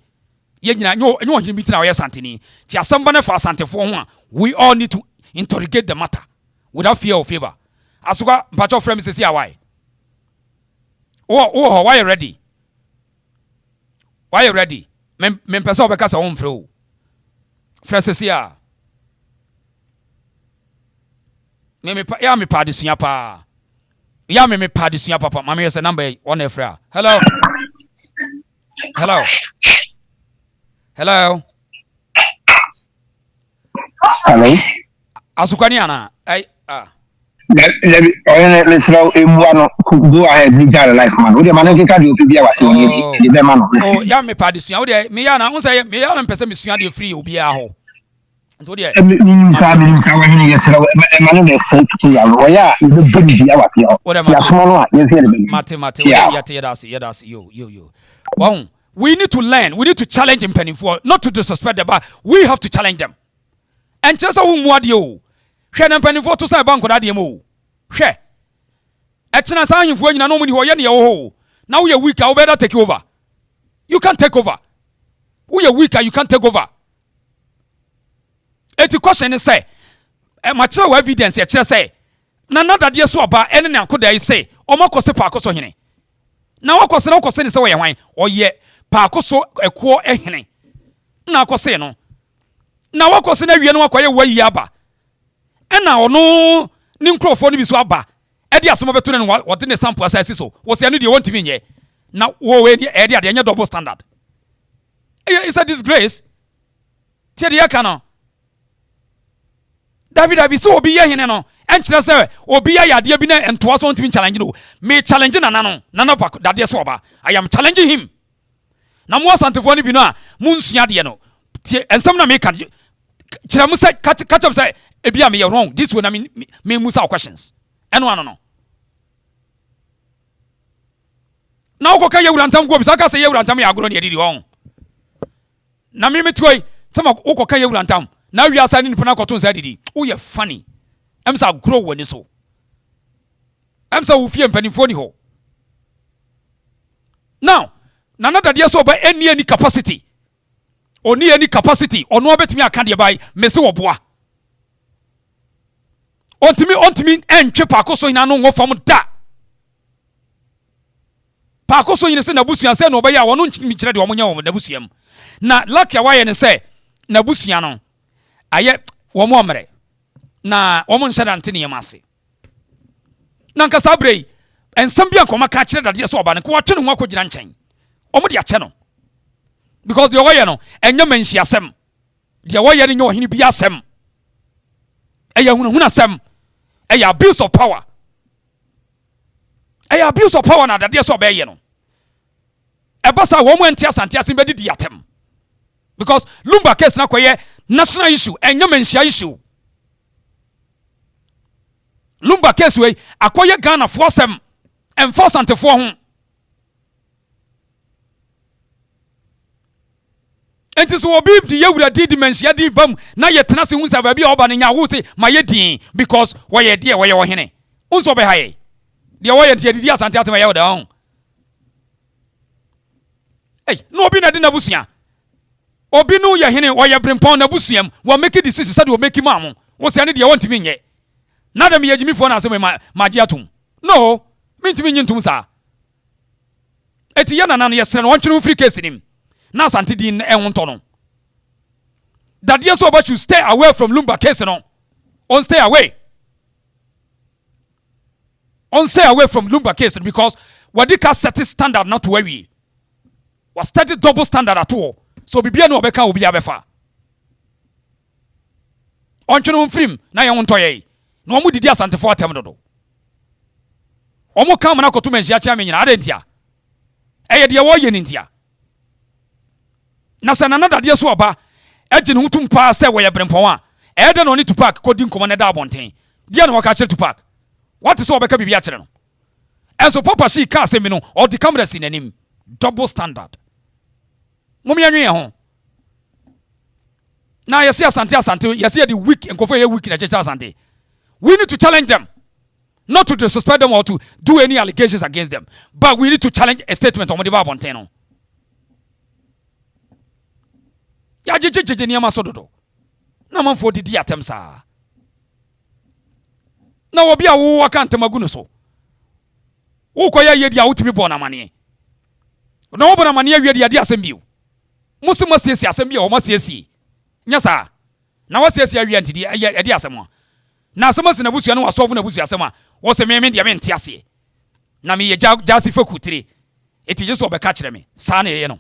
ye nyina nyo ohiri mitina we santini ti asamba na fa santefo ho a we all need to interrogate the matter without fear or favor asuka mpacho frame sesi awai why you ready me pesa obeka sa won frɛ o frɛ sesi a me pa adesua pa. Ya me pa adesua papa. Mama yes number on efra. Hello. Hello. Hello. Hello. Asukani ana. Go ahead, you got a life man. What the man can do to be our man. Oh, ya me pa adesua. Wo me ya na unsa me ya na pese me sua de free obi a ho. Nto de. Mate. Yo. Wow. We need to learn. We need to challenge them penny for not to disrespect them, but we have to challenge them. And just who mwadi o. Hwe na penny for to say bank that dem o. Hwe. Etina sa ahimfo nyina no mu ni ho ye ne ho. Now we are weak, I better take over. You can't take over. We are weaker, you can't take over. Eti question is say, material evidence e say, na Dadiesoabahene ene ne akoda yi say, omakose pa akoso hene. Na wakose na wakose ne say we hwan, oye pa akoso ekuo ehene. Na akose no. Na wakose na wie no wakoye wayi aba. Ena ono ni nkrofo no bi so aba. E di asemo beto ne wote ne sample asase so. Wo se ane de wonti mi nye. Na wo we ni e de ade anya double standard. It's a disgrace. Tie de yakano. David so obi ye hene no enkyere se obi ya yade bi na entoa so ntimi challenge no me challenge nana Dadiesoabahene. I am challenging him. Na mo asantefo ni bi no a mo nsua de no ensem na me kan kyere mo se catch up say e bia me wrong this way na me musa questions eno ano no na ukoka yewurantam go bi saka se yewurantam ya agoro ne edidi won na me metoi tema ukoka yewurantam na wi asani nipa na koton sa didi wo ye funny emsa grow woni so emsa wo fie mpanifo ni ho now nana Dadiesoabahene any capacity oni any capacity ono obetimi aka de bai mese wo boa ontimi entwe pakoso hina no ngofam da pakoso hina se na busua se no obeya wono nchimi kire de omonya wo na busuam na lakia waye ne se na busua no aye wo mo omre na wo mo nhyada ntene yemase na nka sabrei ensam bia nkoma ka kire Dadiesoabahene ko watwe ne ho akogina nchen omo de ache no because the way no enye manhia asem de way ne nyo hene bi asem eya hunu asem eya abuse of power na Dadiesoabahene no ebasa wo mo antia asante asem bedi di atem because Lumba case na koye national issue enye manhia issue Lumba case we akoye Ghana for asem enforce antefo ho enti so obi di yewura di dimensia di bam na ye tena se hunsa ba bia oba ne nya wo se ma ye din because wo ye de wo ye wo hene unso be haye de wo ye de di asante atema ye wo da ho no obi na di na busia obi no ye hene wo ye brempon na busiam wo make decision said wo make mam wo se ane de wo ntimi nye na da me ye jimifo na asem ma je atum no me ntimi nye ntum sa eti ye na ye sere no wontwe free case nim na asante din enwonto no Dadiesoabahene should stay away from Lumba case no on stay away from Lumba case because what they can set standard not to worry was study double standard at all so bibia no obeka obi abefa ontwene mfrim na ye wonto ye na omo didi asante fo atem dodo omo kam na koto menhia cha menyina adentia eye de wo ye nintia na sanana Dadiesoabahene ejin hutum pa se wo ye brempon a ede no ni Tupac kodi nkomo na da abonten dia no waka kire Tupac what is obeka bibia kire no enso papa shi ka se mi no o di camera si nanim double standard mum ya nwe ho na yesi asante yesi the weak enkofo ye weak na checha asante we need to challenge them not to disrespect them or to do any allegations against them but we need to challenge a statement on the abonten no ya jejeje ni ama sododo na manfo didi atem saa na obi a wo aka ntamagu no so wo koya yedi a wutimi bo na mane na wo bo na mane awie de asem bio musimo siesi asem bio o masiesie nya saa na wasiesie awie ntidi edi asem na asɛm asi na busua no wasɔfo na busua asɛm a wo se me de me nte ase na me ye jasi fa kutire eti je so obeka kyerɛ me saa na ye no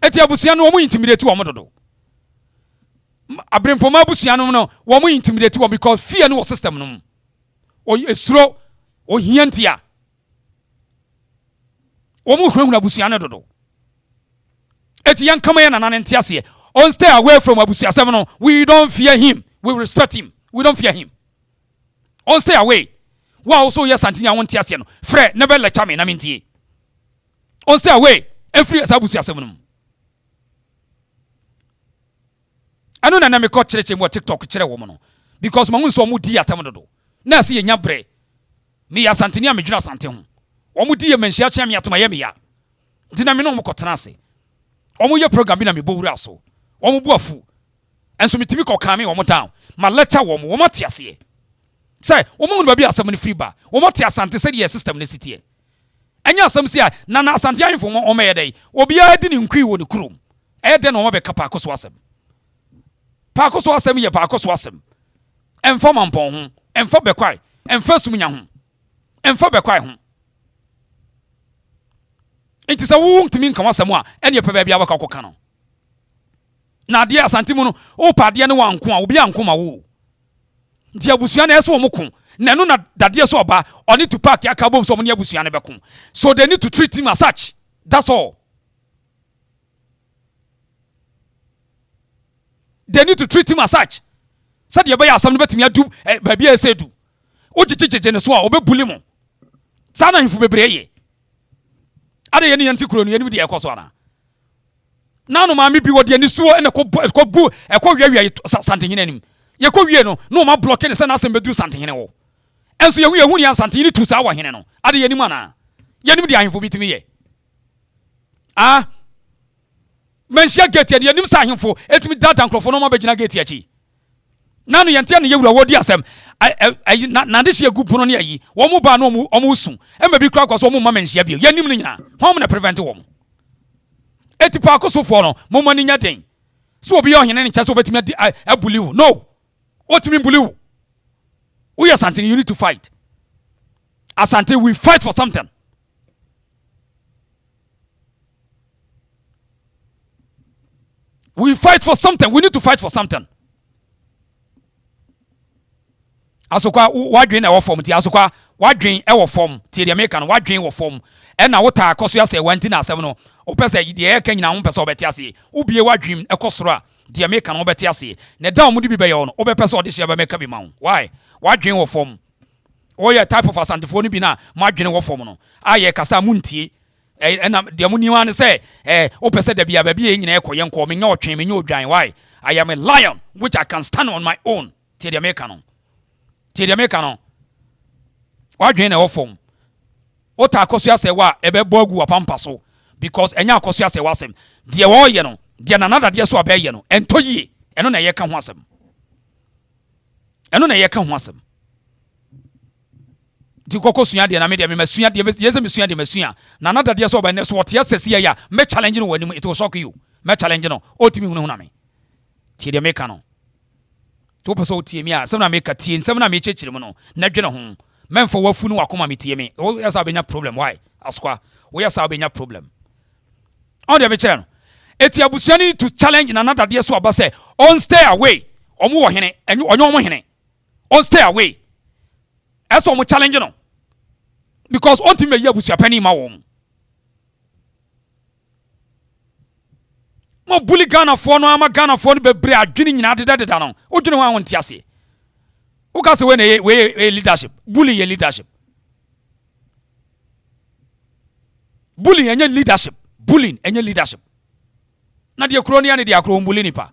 eti abusua no wo intimidate wo mododo abrempoma abusua no wo intimidate wo because fear no system no o esuro o hiantia wo hunahuna abusua no dodo eti yan kama na nane nte ase on stay away from abusua asɛm no we don't fear him we respect him we don't fear him on stay away wa also yes antini a wonte ase no frɛ never lecture me na mentie on stay away every asabusu asɛm no anu na me ko kyerɛkyerɛ mu TikTok kyerɛ wo mo no because mahun so mo di atam dodo na ase ye nya brɛ me ya santini a medwira sante ho omo di ye manhia kyɛ me atoma ye me ya ntina me no mo kɔtena ase omo ye program bi na me bowura so omo bu afu enso metimi kɔ kan me omo down ma lecture wo mo te ase say omo no ba bi asɛm no free ba omo te asante sɛ ye system ne sitie anya asɛm si a na asante ahemfo mo omo ye dai obi a di ne nkui wo ne kurom de na omo be kapa akoso asɛm pa akoso asɛm ye pa akoso asɛm emfa mampɔn ho emfa bekwai emfa sumunya ho emfa bekwai ho enti sɛ wo ntimi nka wasɛm a ɛne pɛ baabi abaka kɔka no na de asante mu no o pa de ne wanko a obi anko ma wo nti abusua na ɛsɛ wo moko na no na dadeɛ so oba ɔne Tupac aka bom so mo ne abusua ne bɛko so they need to treat him as such that's all they need to treat him as such said ye bɛyɛ asɛm no bɛtumi adu baabi a ɛsɛ du o gyegyegye ne so a obɛbuli mo saa na himfo bebree ye ade ye ne yanti kuro no ye ne bi de ɛkɔ so ana na no maame bi wo de ani suo ene ko bu ɛkɔ wiawia santehene anim ye kɔ wie no no ma block ne sɛ na asɛm beduru santehene wo enso ye hu ne santehene tu saa wa hene no ade ye nim ana ye nim de ahemfo bitimi ye manhia gate ye nim sa ahemfo etumi dada nkrofo no ma begina gate achi na no yente ne ye wura wo di asɛm na de hye gu pono ne ayi wo mo ba no omo su emba bi kra kwaso wo mo ma manhia bi ye nim ne nyina hom na prevent wo mo etipa akosofo no mo mani nya den so obi ohene ne kyase obetumi abuli wo no otimi buli wo we are something you need to fight asante we fight for something we fight for something we need to fight for something asokwa wadwen e wo form ti asokwa wadwen e wo form ti de America no wadwen wo form e na wota akoso ya se wanti na asem no o pese de e ka nyina ho pese obeti ase ubie wadwen ekosoro a de America no obeti ase ne da omudi bi be ye no obepese ode hye ba meka bi ma ho why wadwen wo form o ye type of asantefo no bi na madwen wo form no aye kasa muntie na de mu niwa ne se o pese da bia ba bia nyina ekoye nko me nya otwen me nya odwan why I am a lion which I can stand on my own ti de America no Tiria meka no wadwen na wo fom o ta akoso ase wa ebebo agu apampa so because enya akoso ase wasem de wo ye no de na nada de so abaye no entoyie eno na ye ka ho asem di kokosua de na me de me masua de yeze mesua de masua na nada de so abaye ne so wote asesi ya me challenge no wani it will shock you me challenge no otimi hunu na me tiria meka no to person tie mi a sem na me ka tie sem na me chechire mu no na dwene ho memfo wafu no wakoma me tie me o yesa benya problem why askwa o yesa benya problem on de be chere no eti abusuani to challenge na another dey so aba say on stay away omo wo hene enyo onyo mo hene on stay away eso mo challenge no because on time ye abusua pani ma wo mo bully Ghana for no ama Ghana for no bebre adwene nyina deda no odwene ho anwonte ase wo ka se we leadership bully ye leadership bullying enye leadership bullying enye leadership na de kro ne de akro bully nipa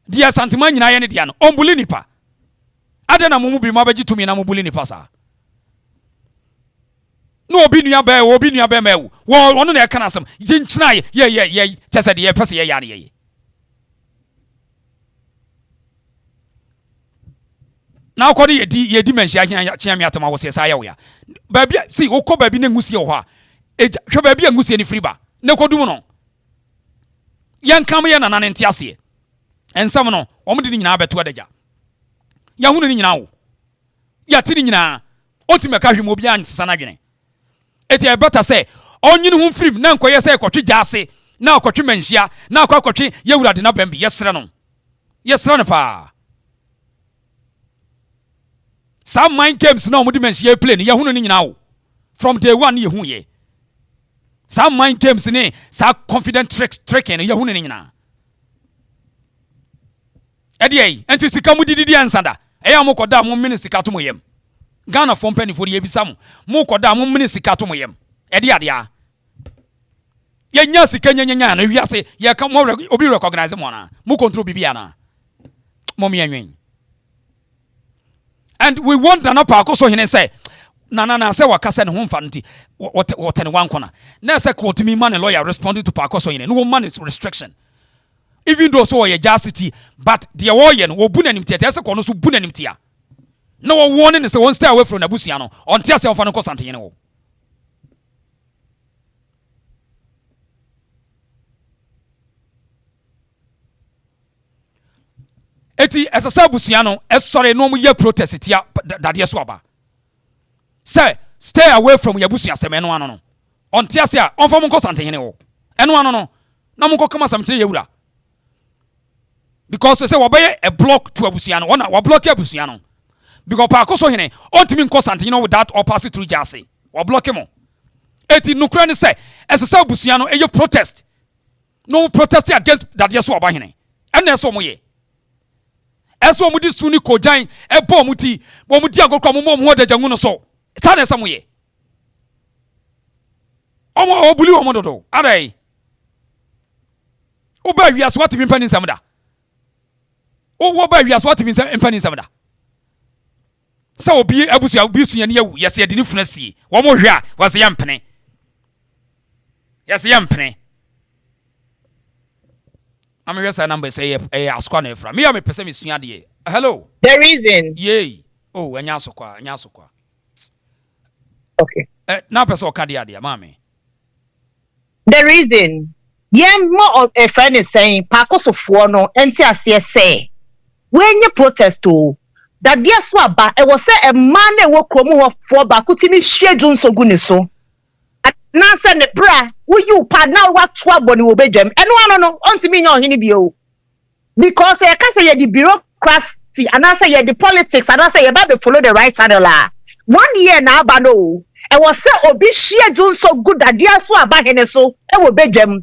de santima nyina ye ne de no on bully nipa ade na mumu bi ma baji tumi na mu bully nipa sa no obi nua ba ma wo ono na e kana asem ginchina ye chese de ye pese ye ya ne ye na akodi ye di menhia hia me atama wo se sa ya wo ya ba bia see wo ba bi na ngusie wo ha hwe ba bia ngusie ni friba ne kodum no yan kam ye na nane ntiase ensam no omo de nyina beto adagya ya hunu ni nyina wo ya ti ni nyina otime ka hwem obi ansesa na dwene eti e better say onyini hu film na nkoye say kotwe gyase na akotwe manhia na akotwe yewurade na bambi yesre no pa some mind games na omudi manhia play no ya hunu ni nyina wo from day one ye hu ye some mind games ni sa confident trick no ya hunu ni nyina edi enti sika mu didi ansanda eya mo koda mo mini sika to mo yem Ghana for penny for ye bisam mo koda mo mini sika to mo yem edi adia ye nya sika nya na wiase ye ka mo obi recognize mo na mo control bibia na mo me anwen and we want na pa akoso hene say na say wakasa ne ho mfa nti what ne wan kona na say court me man lawyer responding to pa akoso hene no man is restriction even though so ye jasity but the warrior no obu nanim tia say kono so bu nanim tia no one warning say one stay away from nabusia no on tia say on fa no kosante hene wo eti esasa busia no esore no mu ye protest tia Dadiesoaba say stay away from yabusia semeno ano no on tia say on fa mo kosante hene wo eno ano no na mo kokama samtire yewura because say wobaye a block to abusia no wa block abusia no because pa akoso hene ontimi nkosante hene without or pass through jase wa block mo eti nukura ni say esasa abusia no eye protest no protest against Dadiesoabahene ene so mo ye eso mu di suni kojan ebo mu ti bo mu di agokwa mu mo odaja ngu no so sta na samu ye omo obuli omo dodo adai oba wiase wat mi pani samda wo ba wiase wat mi pani samda sa obi abusu obi sunya ne yawu yase de ni funasie wo mo hwe a wase yampene yase yampene I'm here say number say askwa na efra me ya me pese me sua de hello the reason yey oh anya sokwa okay na pese o kade ade mama the reason more of a friend is saying pakosofo no enti ase say when you protest to Dadiesoaba e was say a man e wo kromu ho fo ba kutimi hwedun sogu ne so na say ne bra wo you pa na wa to aboni wo bedwam eno ano no ontimi nya ohini bio because e ka say ye the bureaucracy and I say ye the politics and I say ye ba be follow the right channel la 1 year na aba no e was say obi hwedun so good Dadiesoabahene so e wo bedwam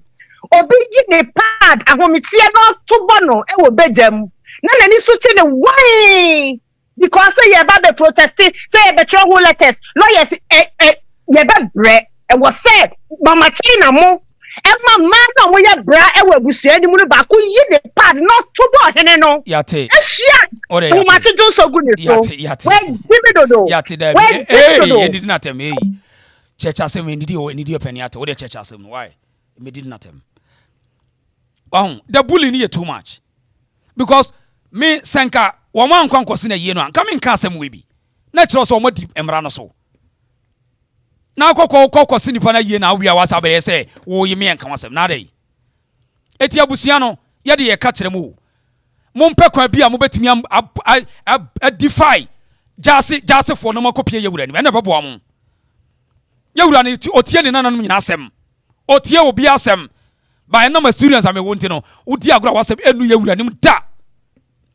obi yi ne pad ahometie no to bono e wo bedwam na nani so ti ne why because say ye ba be protesting say ye be throw whole letters lawyers ye be bre e was said mama china mo e ma no mo ye bra e wo abusua ni mu no ba ko yi ne pad not to bo hene no yate ehia o ma ti do so good ni so when give dodo yate da eh ndidi na tem church asem ndidi opani ate wo de church asem no why me did not tem the bullying is too much because me senka wo man kwankwose na yie no anka me nka asem we bi na kire so mo di emra no so na kokko nipa na yie na awia wasa be say wo yi me enka wasem na dai eti abusua no ye de ye ka kire mu mo mpe kwa bia mo betimi a defy jase for no makopie yewura ni na bebo mo yewura ni otie ni nananom nyina asem otie obi asem by no experience am wonti no udi agora wasem enu yewura nim da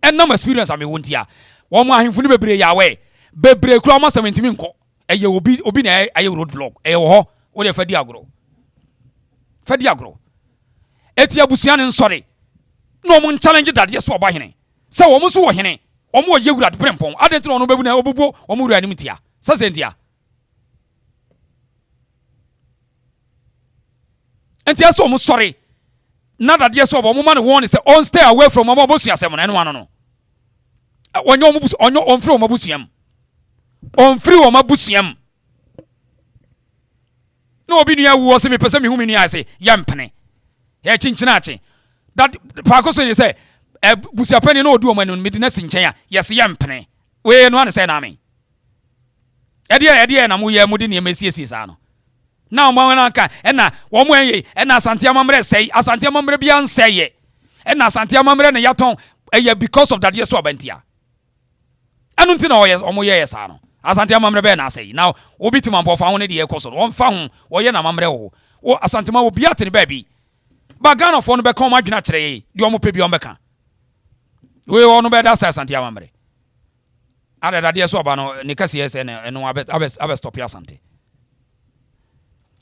enam experience am wonti a wo mo ahemfu ni bebre yawe bebre kura mo 70 nko eye obi na aye road block eye wo ho wo de fadi agoro eti abusua ne nsore no mo challenge Dadiesoabahene se wo mo so wo hene wo mo yewura de prempon adenti no bebu na obubo wo mo wura nim tia sa sentia enti aso mo sore na Dadiesoaba mo man won say on stay away from mo bosua sem na eno ano no onyo mo busu onyo on free mo busuam on free wo mabusuam no obi nua wo se me pese me hu me nua ase yampene ya chinchina ache that pakoso ni say busuapani no odu o manu me dina sinchen a yes yampene we no an say na me ede na mo ye mo de ne mesiesie sa no na o ma na ka na wo mo enye na asante amamre sei asante amamre bia nseye and Asante Amamre ne yaton because of that yes so bentia anu nti na oyes omo yes ano Asante Amamre be na say now obi ti mampo fa ho ne de ekoso won fa ho oye na Amamre wo Asante ma obi atene ba bi ba Ghana fo no be ka o madwena kire de omo pe bi omo beka we ono be da Asante Amamre ada Dadiesoaba no ne kase yes no abe stop ya Asante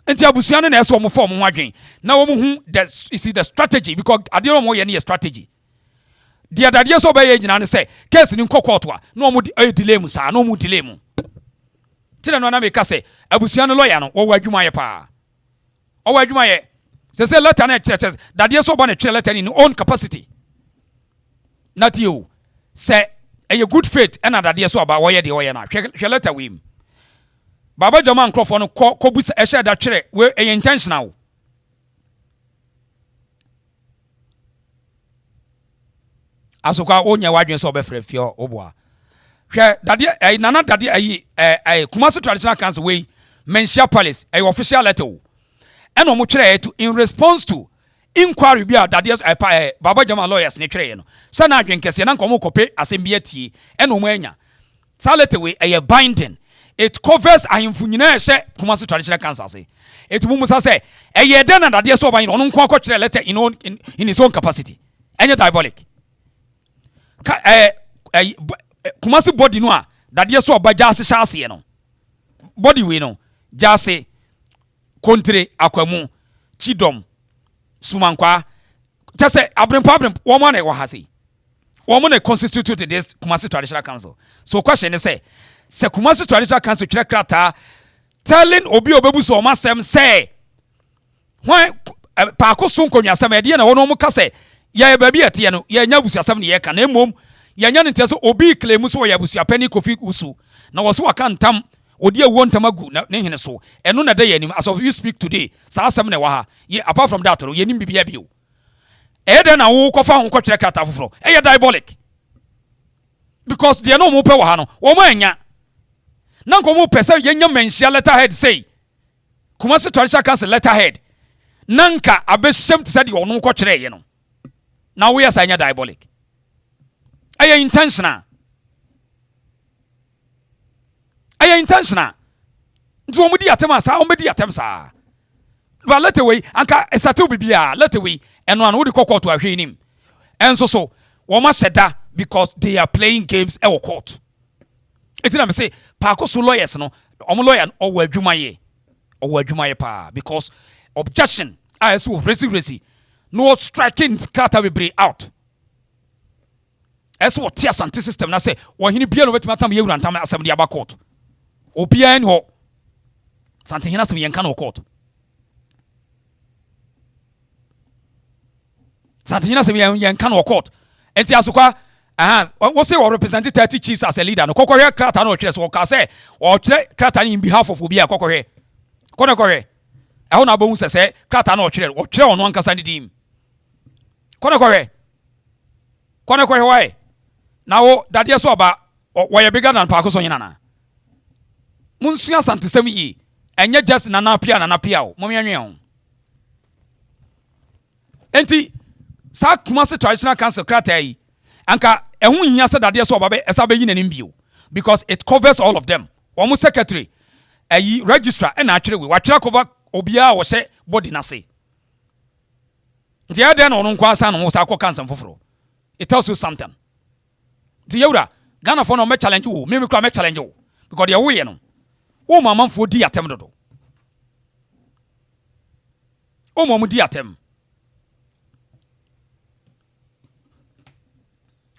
enti abusuano na eso omo fo omo adwen na omo hu the strategy because ade omo ye ne strategy dia Dadiesoaba ye nyina ne say case ni nkokọto a na omo delay mu sa na omo delay mu tire no na me ka say abusuano lawyer no wo wadwuma ye pa o wadwuma ye say letter na churches Dadiesoaba na tire letter in own capacity not you say a good faith and Dadiesoaba wo ye de wo ye na hwe letter we Baba Jama Nkrofo no kobusa e share da twere we intentional asokwa onya wadwen so obefre fio oboa hwe dade nana dade Kumasi Traditional Council we Menshia Palace official letter and omo twere to in response to inquiry bi dade Baba Jama lawyers ne twere no sa na adwen kese na nkomo kope asembia tie and omo anya sa letter we binding. It covers ahimfu nyina ehye Kumasi Traditional Council say it mumusa say eye den na Dadiesoaba ono nko akotwere letter in his own capacity any diabolic Kumasi body no a Dadiesoaba jase chase no body we no jase kontre akwamu chidom sumankwa tese abren wo mo na wo ha sei wo mo na constitute this Kumasi Traditional Council so question is say Kumasi Traditional Council twere krata telling obi obebu so omasem say when paako so nkonwa asem ede na wono mo ka say ye ba bi ate no ye nya busu asem ne ye ka na emom ye nya nte so obi claim so ye busu apani Kofi usu na wo so aka ntam odi ewo ntam agu na ne hene so eno na da ye nim as of you speak today sa asem ne wa ha ye apart from that ye nim bibia bio ede na wo kofa ho ko twere krata foforo ye diabolic because they no mo pe wa ha no wo mo anya nanko mu pese yenya menshia letterhead say Kumasi Traditional Council letterhead nanka abeshem said you ono ko twere ye no na we asanya diabolic aya intentional nzo mu di atem asa o medi atem sa ba letter we anka esatu bibia letter we eno an wo di kokoto ahwe nim enso so wo ma seda because they are playing games e court. It's not me say paako so lawyers no omo lawyer o wadwuma ye pa because objection as so resi no striking scatter be out as what tier santi system na say wo hini bia no betima tam ye wura ntam asem dia ba court obia en ho santi hina sem yen kan o court santi hina sem yen kan o court enti asokwa what say or represent 30 chiefs as a leader no kokore krata no twere so ka say or twere krata in behalf of obi a kokore konekore e na bohu se krata no twere o twere ono ankasa ni dim konekore why now Dadiesoaba wo ye bigger than paako so nyina na munsua santesem yi enye just nana pia o momianwe ho enti sa Kumasi Traditional Council krata yi anka ehun hia se Dadiesoaba be esabe yi nanim bio because it covers all of them omo secretary registrar and atwere we watwere cover obia wo hye body na se ntia den no nko asa no sa akọ cancer foforo it tells you something ti yewra Ghana for no me challenge wo me kura me challenge wo because they wo ye no wo mamanfo di atem dodo o mo di atem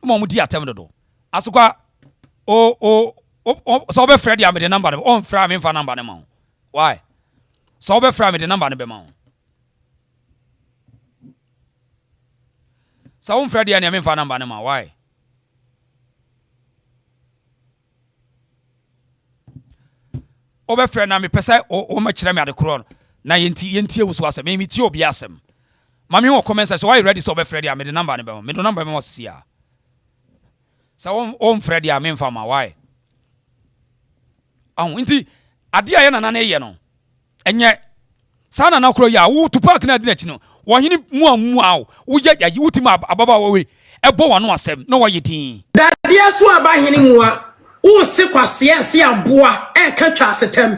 mo di atem dodo asukwa so be Fred ya me the number on fra me fa number ne ma why so be fra me the number ne be ma so on Fred ya me fa number ne ma why o be Fred na me pese o ma kire me ade kro na yenti ewusu asem me ti obi asem mami wo comment say so why you ready so be Fred ya me the number ne be ma me the number me was see ya so on Fred ya me fa ma why inti ade aye nana na ye no enye sana na kro ya wo Tupac na de na chi no Wahini mua uya ya utima ababa we ebo wano asem no wayetin. Dadiesoabahene mua u se kwase se aboa e ka twa asetem.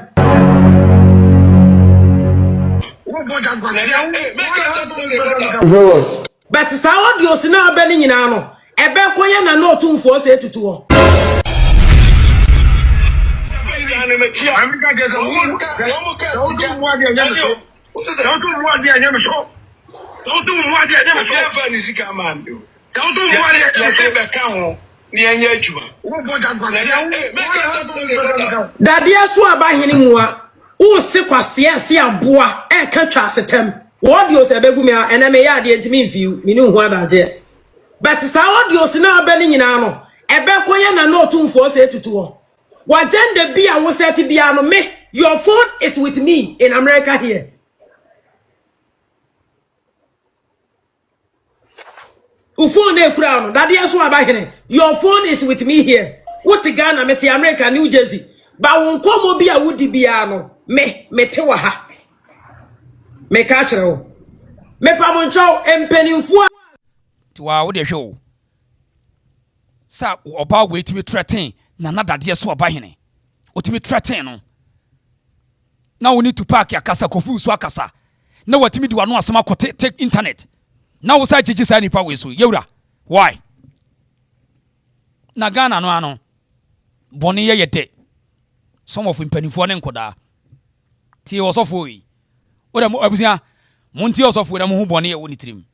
But sawo di osina obani nyina no ebe koye na no otumfo se etutu ho. Dadiesoabahene mua u se kwase se aboa e ka twa asetem. What you say begumi a eneme ya de ntimi view me nu hu adaje. But sawo di osina obani nyina no ebe koye na no otumfo se etutu ho. Wagenda be a was set to be an me. Your phone is with me in America here. Phone Dadiesoabahene. Your phone is with me here. What the Ghana meti America, New Jersey. Ba won komo be a woody biano. Me tewa ha. Me catcher. Me pamoncho empenifua. To our audio show. Sa oba wait me threaten. Nana Dadiesoabahene. Otimi threaten no. Now we need to park ya kasa kofu so akasa. Na watimi di wano asema ko take internet. Now we say jiji sa nipa we so. Yewura. Why? Na Ghana no ano. Boni ye yete. Some of impanifo ne nkoda. Tie osofo yi. Oda mo abusia. Monti osofo da mo hu boni ye woni tirim.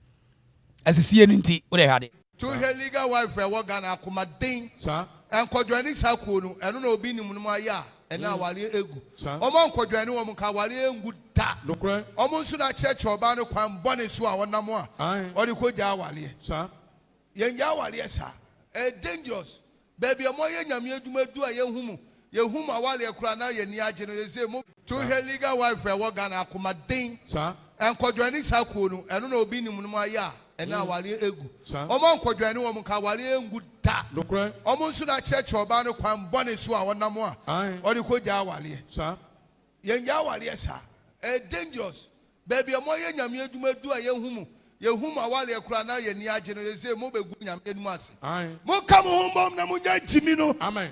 Asisiye nti oda hade. To her legal wife we Ghana akoma den. Sir. En kodwani sakuo no eno na obi nim no aya ena awale egu omo nkodwani wo mka awale engu ta lokre omo nsu na church oba no kwan bone so a wonam a odi ko ja awale sa yenja awale sa dangerous baby omo ye nyame aduma du a yehum awale kura na ye ni age no yese mo to her legal wife we Ghana akoma den sa en kodwani sakuo no eno na obi nim no aya ena awale egu omo nkodwani wo mka awale engu ta lokre omo nsu na church oba no kwan bone so a wonam a odi ko ja awale sa yenja awale sa dangerous baby omo ye nyame aduma du a yehum awale kura na ye ni age no yese mo begu nyame enu ase mo kam ho mbom na mo nya jimi no amen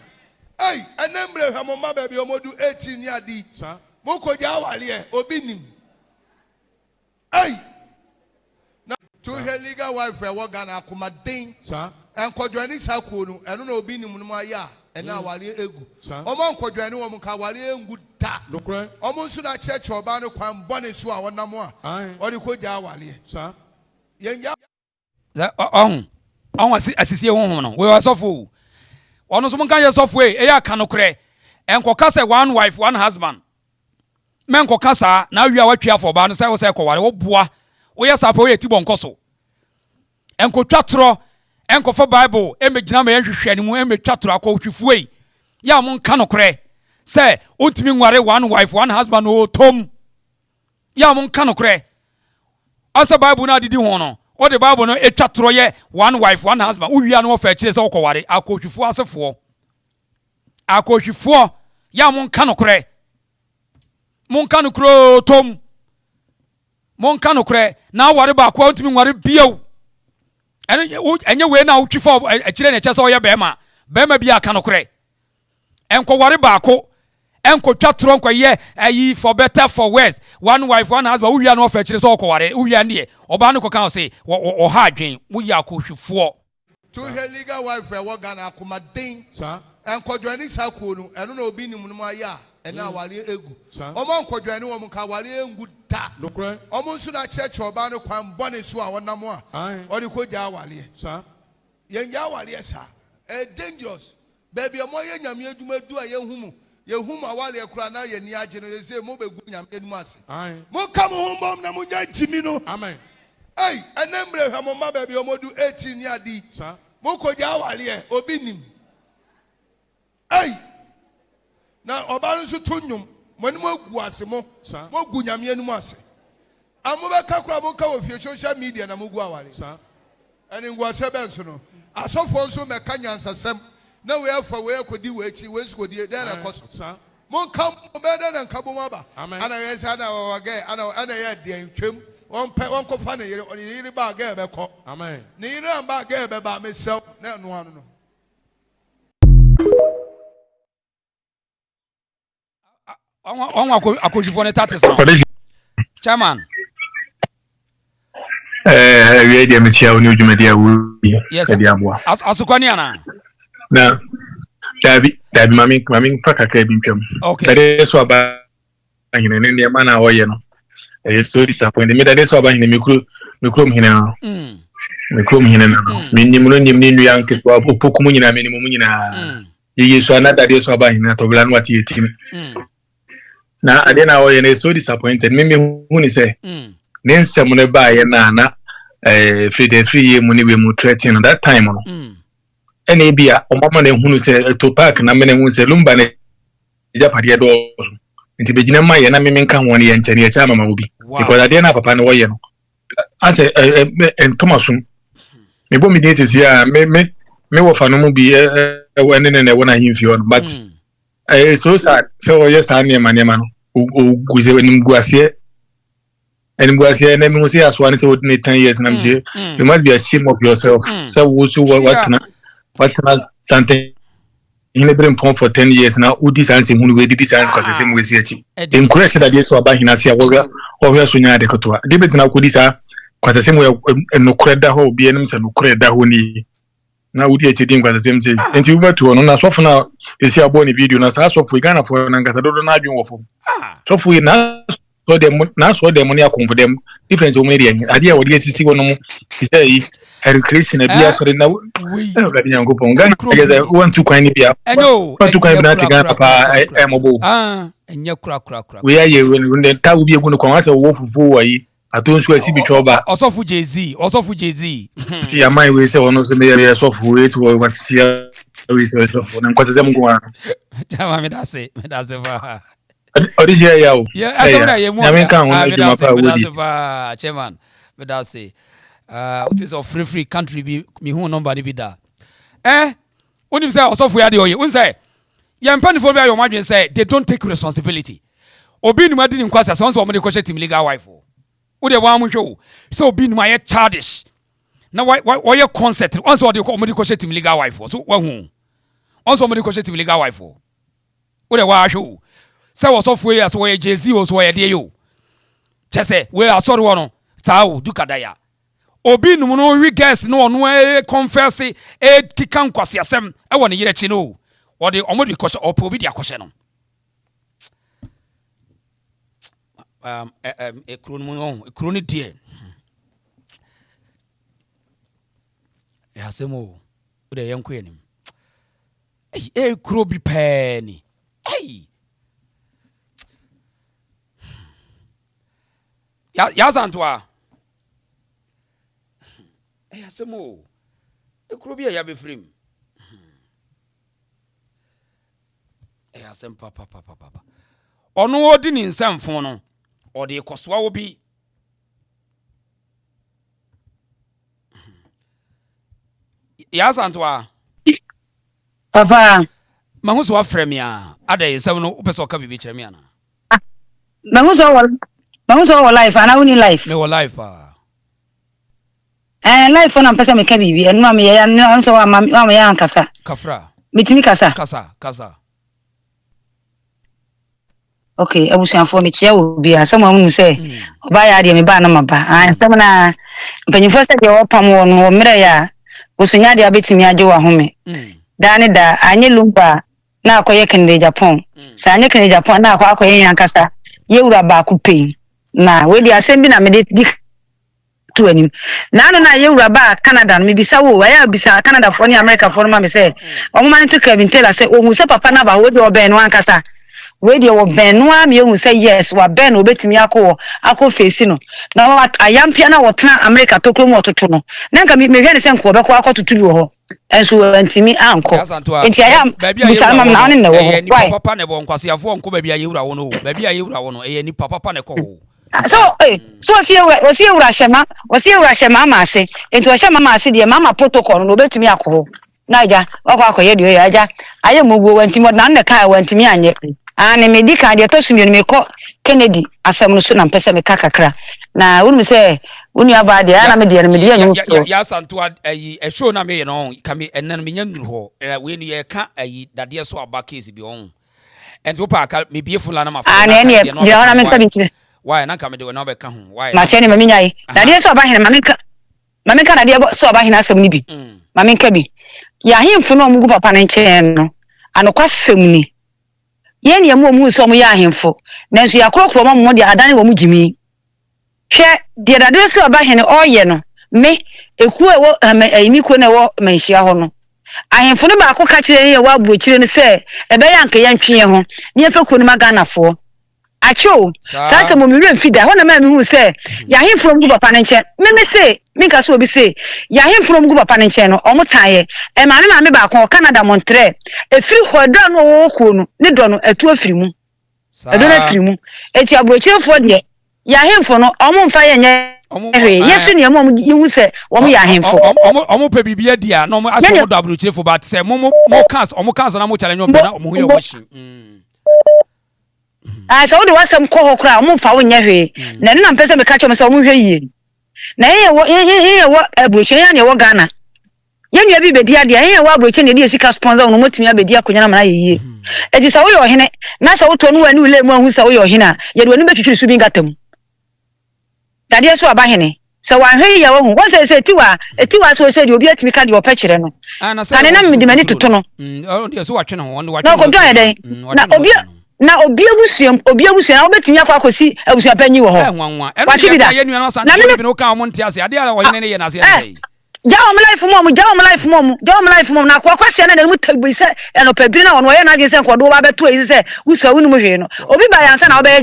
hey enembre hwa mo ma baby omo du 18 ni adi sa mo ko ja awale obi nim hey to her legal wife we Ghana akoma den sa en kodwani sakuo no eno na obi nim no aya ena awale egu omo nkodwani wo mka awale engu ta lokre omo nsu na church oba no kwan bone so a wonam a odi ko ja awale sa yenja asisiye ho no we osofo ono so monka ye sofo e ya kanokre enkoka se one wife one husband men koka sa na wi a watwa for ba no say wo say koware wo boa wo ya sapo ye tibon koso enkotwa tro enkofo bible emegina ma yehwehwe ne mu emetwa tro akotwifu yi ya mon kanokre say ontimi nware one wife one husband o tom ya mon kanokre asa bible na didi ho no o de bible no etwa tro ye one wife one husband wo wia no fa kire say okoware akotwifu asefo akotwifu ya mon kanokre tom monka no kre na ware ba kwa ntimi nware biaw enye we na utwifo akire ne chese oye bema bi aka no kre enko ware ba ko enko twatro enko ye ayi for better for worse one wife one husband wo wia no ofa akire so okoware wo wia ne oba ne ko kan say o ha adwen wo ya akohwifo to her legal wife we Ghana akoma den sa enko dwani sakuo no eno na obi nim no aya ena awale egu omo nkodwani wo mka awale engu ta lokre omo nsu na church oba no kwan bone so a wonam a odi ko ja awale sa yenja awale sa dangerous baby omo ye nyame aduma du a yehum awale kura na ye ni age no yese mo begu nyame enu ase mo kam ho mbom na mo nya jimi no amen hey enembre hwa mo ma baby omo du 18 ni adi sa mo ko ja awale obi nim hey na oba nso to nnwom mo ne mo agu ase mo gu nyame anu ase amobe kakura mo ka wo fie social media na mo gu awale ene ngwa se be nso no asofo nso me ka nyansasem na we afa we akodi we echi we skodi de na koso mo ka mo be de na nkabo mo ba ana we sa na wage ana ye de ntwem on ko fa ne yiri ba ga be ko amen ne yiri ba ga be ba me sew na no anu no on akojifo ne tatis no chairman we dey me chia oni odwumadi awu yes asukoni ana na dabi mami pakaka bi ntwam Dadiesoabahene ne ne mana oye no so disappointed me Dadiesoabahene mikrom hina mikrom hina no minnim no nim ne nua nketwa opokum nyina me ne mum nyina yesu ana Dadiesoabahene to bla no ati etim na ade na oye ne so disappointed me hu ni say ne nsem ne ba ye na free ye mu ne we mu threaten that time no ene bia omama na hunu se Tupac na mene hu se lumba ne japade do nti begina ma ye na me nka ho ne ye nkyere ye cha mama obi because ade na papa ne wo ye no ase entomasum me bo mi date sia me wo fa no mu bi ne wo na himfi on but so sad so yes ani manema no o guze nim guase na me hu se aswa ne se wodi 10 years na me say you must be ashamed of yourself so what something in the brain for 10 years now udi sanse hunu we didi sanse kwase sem we siachi encourage Dadiesoabahene asia wo so nya de kotoa de betina ko di sa kwase sem we no kreda ho bi enim se no kreda ho ni na udi e chedi kwase sem se enti uba to no na sofo na esi abo ni video na sa sofo Ghana for na ngata dodo na adwen wo fo sofo na so dem ni akomfo dem difference o meri en ade a wodi asisi wono mu ti say recreation bia so na gadi nyango pon Ghana ageza want to kwani bia want to kwani na Ghana papa mobo enya kura we aye we ta wo bi egu no kwa wase wo fufu wayi atonsu asi bi choba osofu jz si amai we se wono se me ya sofu we to wasia we se sofu na kwateze mungu wa chama me dase ba orisia yawo asabra ye mu na kan wona juma pa wodi chairman me dase it is a free country be me hu number ni bi da onim say osofu ya de oye un say ye mpanifo bi ayo madwen say they don't take responsibility obi ni madi ni nkwasa so so omde kwche team legal wife wo de wa mu hwe so obi ni ma ye childish na why ye concept once wo de omde kwche team legal wife so wa hu once omde kwche team legal wife wo de wa hwe say osofu ya so ye jz o so ye de yo chese we asori wo no tawo dukadaya obi num no wi guest no ono confess kikan kwase asem e wo ne yire chi no wo de omodi kwose opo obi dia kwose no ekro ni die asemo wo de yenko enim ekro bi pani ya santwa asemo ekro bi ya be frame asem papa ono odi ni nsamfo no odi kosoa obi ya santwa papa mahuso wa frame ya ada sem no opeso ka bibi kire me ana mahuso wa life ana uni life me wa life pa life na mpesa me ka bibi enu am ye ya so wa ma ya ankasa kafra mitimi kasa okay abusuafo me chia obi asem amu se oba ya de me ba na maba asem na mpanyifo se de opam wo no mere ya osunya de abetimi age wa home dane da anye lumba na akoye kende Japan sa anye kende Japan na akoye yankasa yewura ba ku pay na we di asem bi na me de to anim na no na yewura ba Canada me bisa wo ya bisa Canada for ni America for ma me se omo man to Kevin Taylor se o hu se papa na ba we de oben no ankasa radio wo benua me hu say yes wa ben obetimi akọ face no na wa ayampia na wotena America to krom ototo no na nka me hwe ne se nko be ko akototu wo enso antimi anko enti ayam bisa mam na ne wo ni papa ne bo nkwasiafo nko ba bia yewura wo no ba bia yewura wo no ni papa ne ko wo so osi ewura shema ma ase enti o shema ma ase de mama protocol no obetimi akọ na ja wakọ akoye de ya ja aye mogwo wantimi na ne kai wantimi anye ne medical de to sumi me ko Kennedy asem no so na mpese me kakakra na wonu se wonu aba de na me de na me de anyu so ya santo ayi e show na me no kame enan me nyanduru ho we nu ye ka ayi dade so aba case bi on and Tupac me bie fula na ma fa na ne de na me ka bi tire why na ka me de na be ka ho why ma se ne mami nyai dade so aba hene mami ka dade so aba hene asem ni bi mami ka bi ya himfu no omugu papa na nchen no anokwasem ni ye ne mu so mu ya himfu nanso ya krokro mo de adane wo mu jimi hwe de dade so aba hene oye no me eku ewo emi ku na wo manhia ho no ahemfo no ba ko ka kire ye wa buokire no se ebe ya nka ya ntwe ho ne efe ku no maganafo acho sasa mo mi mfida ho na ma mi hu se ya hemfo mu papa na nche me se me ka so obi se ya hemfo mu papa na nche no omotaye e ma me ba ko Canada Montreal efiri hodo no wo ku no ne do no atu afiri mu edo na afiri mu eti abuokirefo de ya hemfo no omomfa ye nye yesu ne mo yihu se wo ya hemfo omo pe bibia dia no mo aso mo do abuokirefo but se mo cancer na mo challenge mo na mo hu ye wo shi so wo de wasam ko ho kra omomfa wo nya hwe na ne na mpese me ka cho me se wo hwe yie na ye wo abuokire ya ne wo Ghana ye nua bi bedi ade ye wo abuokire ne de sika sponsor no motimi abedi akonya na mana yie edi sa wo yo hene na sa wo to no wani ule mu ahu sa wo yo hene ye de wani betwitwi su bi ngatam Dadiesoabahene so wan hwe ya wo hu wo se tiwa so se de obi atimi ka de opekire no kane na mmedi mani toto no de so watwe no ho no watwe no ko do eden na obi abusuam obetimi akwa akosi abusuapanyi wo ho wati bi da ye nua no san bi no ka mo ntia ase ade ala wo hene ne ye na ase ade jawo my life mom na kwa kwase na mu tabu se eno pabiri na ono ye na adwese nkodo ba beto yi se wusa wunu mu hwe no obi ba yansa na obeye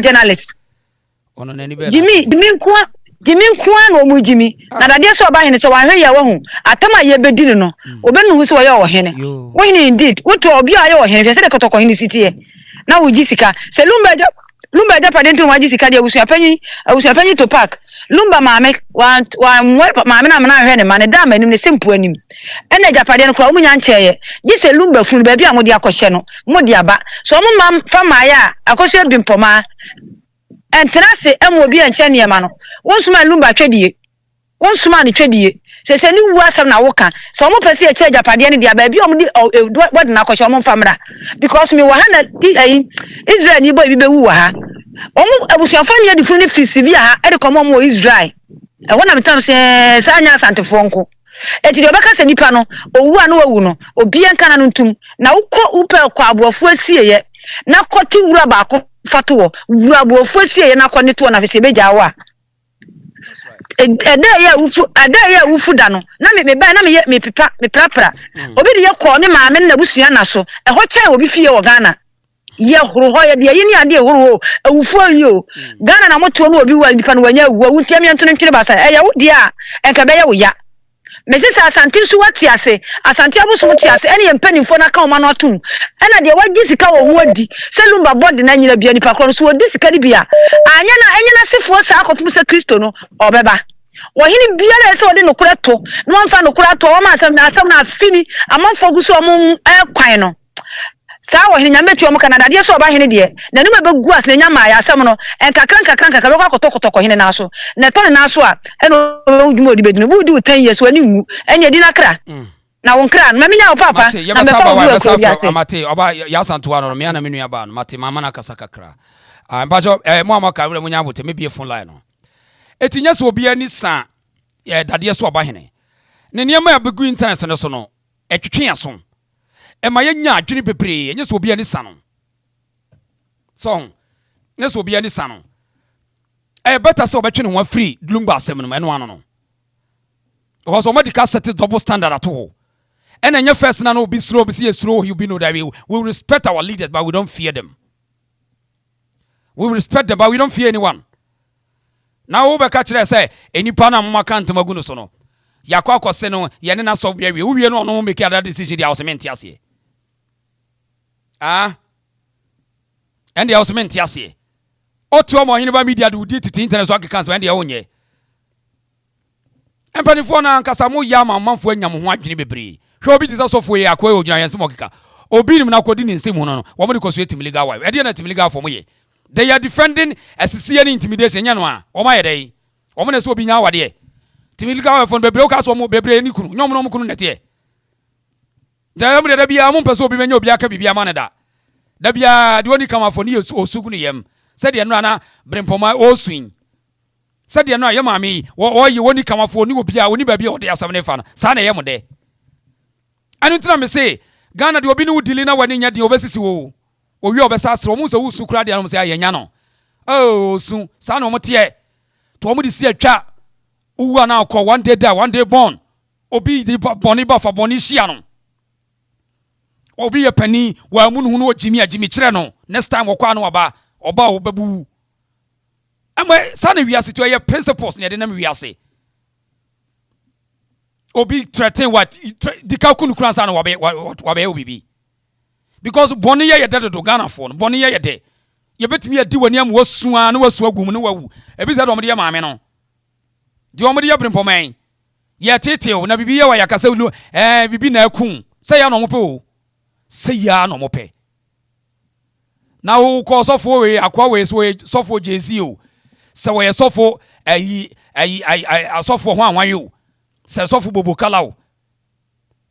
journalist ono na ni be Jimmy kwa no mu Jimmy na Dadiesoabahene se wan hwe ya wo hu atama ye bedini no obenu hu se wo ye wo hene wo hene indeed woto obi aye wo hene se de kotoko hene sitie na wo jisika se lumba ja padento wa jisika de abusuapanyi Tupac lumba maame wa maame na hwe ne ma ne da manim ne sempu anim ene japade no kwa mu nya ncheye gise lumba funu ba bia mo de akohye no mo de aba so mo mam fa maaya akohye bimpoma entrase emo obi enche ne ma no wonsuma lumba twedie wonsuma ne twedie se ni wu asam na woka so mo pese e che japade ne de aba bia mo de wode na akohye mo famra because me wa ha na Israel ni boy bi be wu wa ha omo abusuafo ne de funu fi severe ha e de komo mo Israel e wona metam se sanya asantefo nko eti de obeka se nipa no owu anu wawu no obi enka na ntum na ukọ upe kwa abuafo asieye na koti wura ba ko fatowo wura abuafo asieye na kọ neto na fese beja wa ade ya ufu da no na me ba na me prapra obi de ye kọ ne maame na busua na so e ho kyan obi fie wo Ghana ye huru ho ye de ye ni ade huru awufu ayo Ghana na moto no obi wa nipa no wanya awu awutia me ntone ntwene basa e ya wo dia enka be ye wo ya mesisa asante su wati ase asante abusu wati ase ene mpanimfo na ka o ma no atum ena de wagi sika wo ho adi selumba body na nyina bia nipa kro so wodi sika ni bia anya na sefo sa akopum se Kristo no obeba wohini bia na se wodi no kurato no amfa no kurato o ma asam na afini amanfo guso o mo kwan no sa wo hene nyametu omo kana Dadiesoabahene de na numa begu as na nyama ya asam no enkakanka be kwa kotokotoko hene na so na to ne na so a eno odwuma odi bedinu budi 10 years wani ngu enye di na kra na won kra na menya o papa na me fa amate oba ya santo ano me ana menu ya ba no mate mama na kasa kakra mpacho mo amaka wure munya bote me bie phone line no etinye so obi ani sa Dadiesoabahene ne niam ya begu internet no so no etwetwe aso ema yenya adwene bebre enye so obi ani sa no so nye so obi ani sa no better so obetwe no free lumba asem no eno ano no because medical set double standard at all and enye first na no obi slow be see slow you be know that we respect our leaders but we don't fear them. We respect them but we don't fear anyone. Now we be catch say enipa na mama kan tamagu no so no yakwa akose no ye ne na so wie wie no no make other decision dia osement ase and dia osement ase otu omo hini ba media do di titi internet so akeka when dia onye empani fo na nkasa mo ya manfo anyam ho adwene bebre hwe obi tisa sofo ye akwa ogina yense mo keka obi nim na kodi ni nsem no wo mo de koso etim legal wife e de na etim legal for mo ye they are defending asisi and intimidation nya no a o ma ye dey o mo na so obi nya awade etim legal wife no bebre o ka so mo bebre ni kunu nyom no mo kunu nete da mo de bia mo pese obi menya obi aka bibia ma ne da bia de oni kama for ni osugu ni yem said de no na brempoma osuin said de no ye maami wo ye woni kama for ni obi a woni ba bia o de asam ne fa na sa na ye mo de anu ntina me say Ghana de obi ni wudili na wani nya de obesisi wo owi obesa asre omu se wusu kura de anu se ayenya no oh su sa na omo tie to omo de si atwa uwa na akọ one day born obi de boni ba fa boni hia no obi ye pani wa mu no jimi kire no next time okwa no oba obabu amwe sa na wiase to ye principles ne de na wiase obi threaten what dika kunu kransa na wabe obibi because boni ye de do Ghana for boni ye de ye betimi adi wani am wasu na wasu agum na wawu ebi za do mo de maame no di o mo de yabrim poman ye tete na bibi ye wa yakasa ulu bibi na akun se ya no mo pe o se ya no mo pe na wo ko sofo we akwa we so sofo jezi o se we sofo sofo ho anwan yo se sofo bobo kala o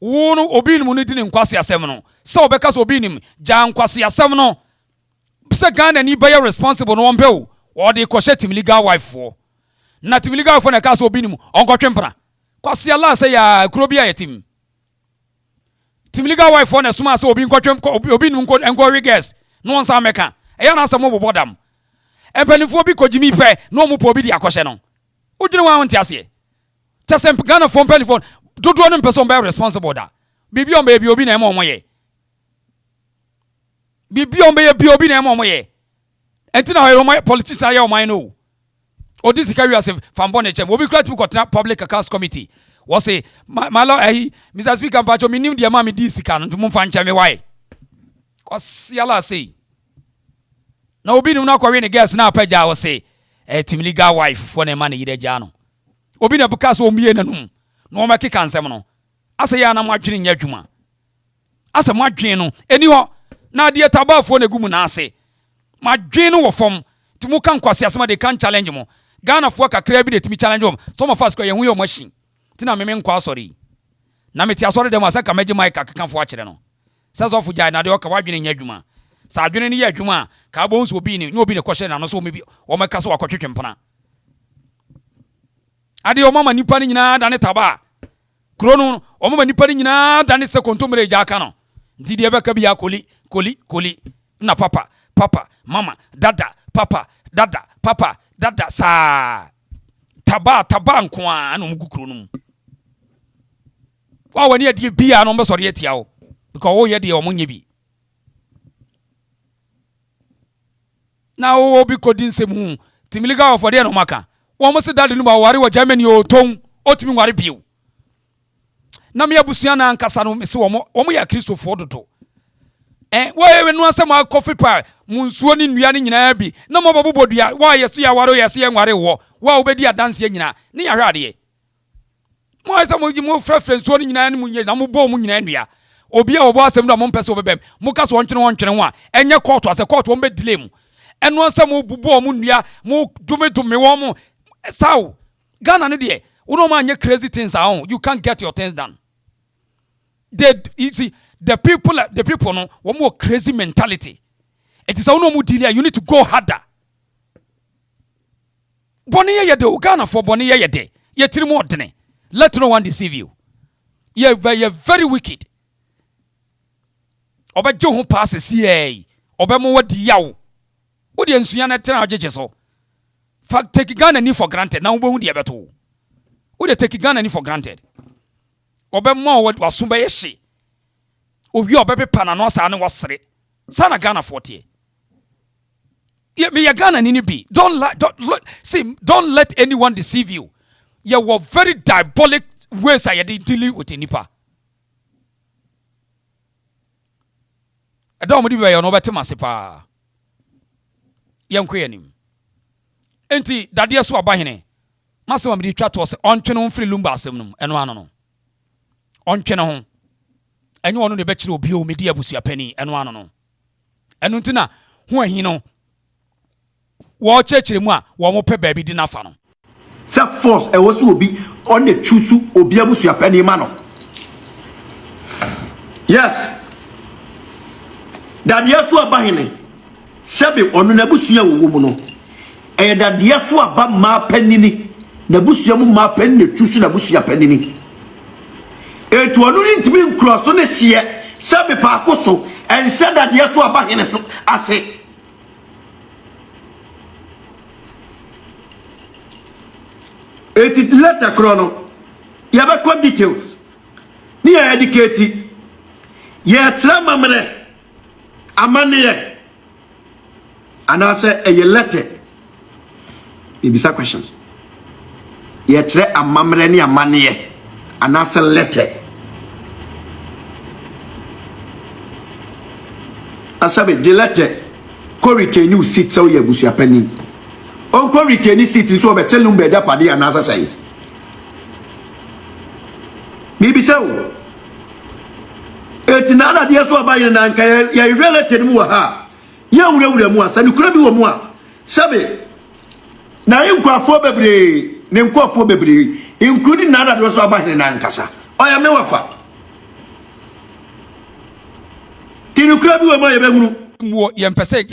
wo no obi nim no di ne nkwase asem no se obeka so obi nim ja nkwase asem no se Ghana ni be responsible no wonpe o wo de ko shetim legal wife for na tim legal wife na ka so obi nim onkotwempra kwase ala se ya kuro bia yetim tim legal wife for na suma se obi nkotwem obi nim enko reges no nsa meka eya na asem bobo dam empanifo bi kojimi pe no mu po obi di akohye no udwene wa wonte ase Tasem Ghana phone telephone dodo no person be responsible da bibi on be obi na ema omoye bibi on be obi na ema omoye entina ho politicians aye o man no odi sikari as fambone chem obi kra tu ko public accounts committee wo say my law Mr Speaker mpacho mi nim de ma me di sika no mo fa nche me why cause yala say na obi nim na kwwe ne gas na apaja wo say team legal wife for na ma ne yire ja no obi na buka so omie nanum na o makeka nsem no ase ya na mo adwene nya adwuma ase mo adwene no eni ho na de tabafo na gumu na ase ma adwene no wo fom ti mu kan kwase asema de kan challenge mo Ghana fo kakra bi de ti mi challenge mo so mo fast ko ye hu yo machine ti na me nkwa asori na me ti asori de mo asa ka meji mic akeka fo akire no sa so fo jai na de o ka wadwene nya adwuma sa adwene ni ya adwuma ka bo nso obi ni obi ne kwhye na no so obi o meka so wakotwetwempana ade o mama nipa ni nyina da ne taba kro no o mama nipa ni nyina da ne sekontomre ja aka no nti de beka bia koli na papa mama dada papa dada sa taba nko a na omugu kro no wa wani ade bia no mbe sori etia o because wo ye de o monye bi na wo bi kodin semu timiliga of de no maka wo mo se dade no ba ware wo Germany o ton otimi ware biu na me abusua na ankasa no me se wo mo ya Kristofo dodo wo ye no asem a coffee pie munsuo ni nnua ni nyina bi na mo bobodua wo ye so ya ware ye se ye nware wo wo obedi adanse nyina ne ya hwade mo asem mo frefren suo ni nyina ni munye na mo bo mu nyina nnua obi a obo asem do mo mpese obebem mo ka so wontwene ho a enye court ase court wo mbe delay mu eno asem obubu o mu nnua mo dume wo mo sao Ghana no de we no man crazy things around you can't get your things done you see the people no one more crazy mentality it is no more deal you need to go harder boni ye de Ghana for boni ye de ye tiri mo odene let no one deceive you you're very wicked oba je ho pass see oba mo wadi yawo wo de nsuya na tena ajeje so fact take Ghana ni for granted na wo hu de beto wo de take Ghana ni for granted oba mo waso be ye hye owi obepepa na no sa ne wosere sana Ghana 40 me Ghana ni bi don't let anyone deceive you. You were very diabolic ways I did dealing with nipa Adam di be no bete masepa yankwe anim enti Dadiesoabahene masema mdi twa to se ontwe no mfiri lumba asem num eno ano no ontwe no ho ɛnyɛ ɔno ne bɛkyerɛ obi o medi abusua pani ɛno ano no ɛno ntina ho ahi no wo kyerɛkyerɛ mu a wo mo pɛ baabi di nafa no self force e was obi on the chusu obi abusua pani ma no yes Dadiesoabahene sebe onu na busua wo mu no e Dadiesoaba ma panini na busua mu ma panini chusu na busua panini etu onu ni ntimi nkroso ne hye sebe pa akoso en se Dadiesoabahene so ase eti letter krono ya ba kwa details ni ya educate ya tra mamre amane anase a letter ibisa questions ya tra amamre ni amane anase letter asabe the letter ko retain you seat so ya busu apani on ko retain seat so be tell number da pade anase say bibisa o etina Dadiesoabahene na nka ya relative mu ha ya wurawura mu asa ni kura bi wo mu a sabe na inkwafo bebre ne nkwafo bebre including Dadiesoabahene na nkasa oya me wafa tinu kura bi wo mu ya be hunu mu yempese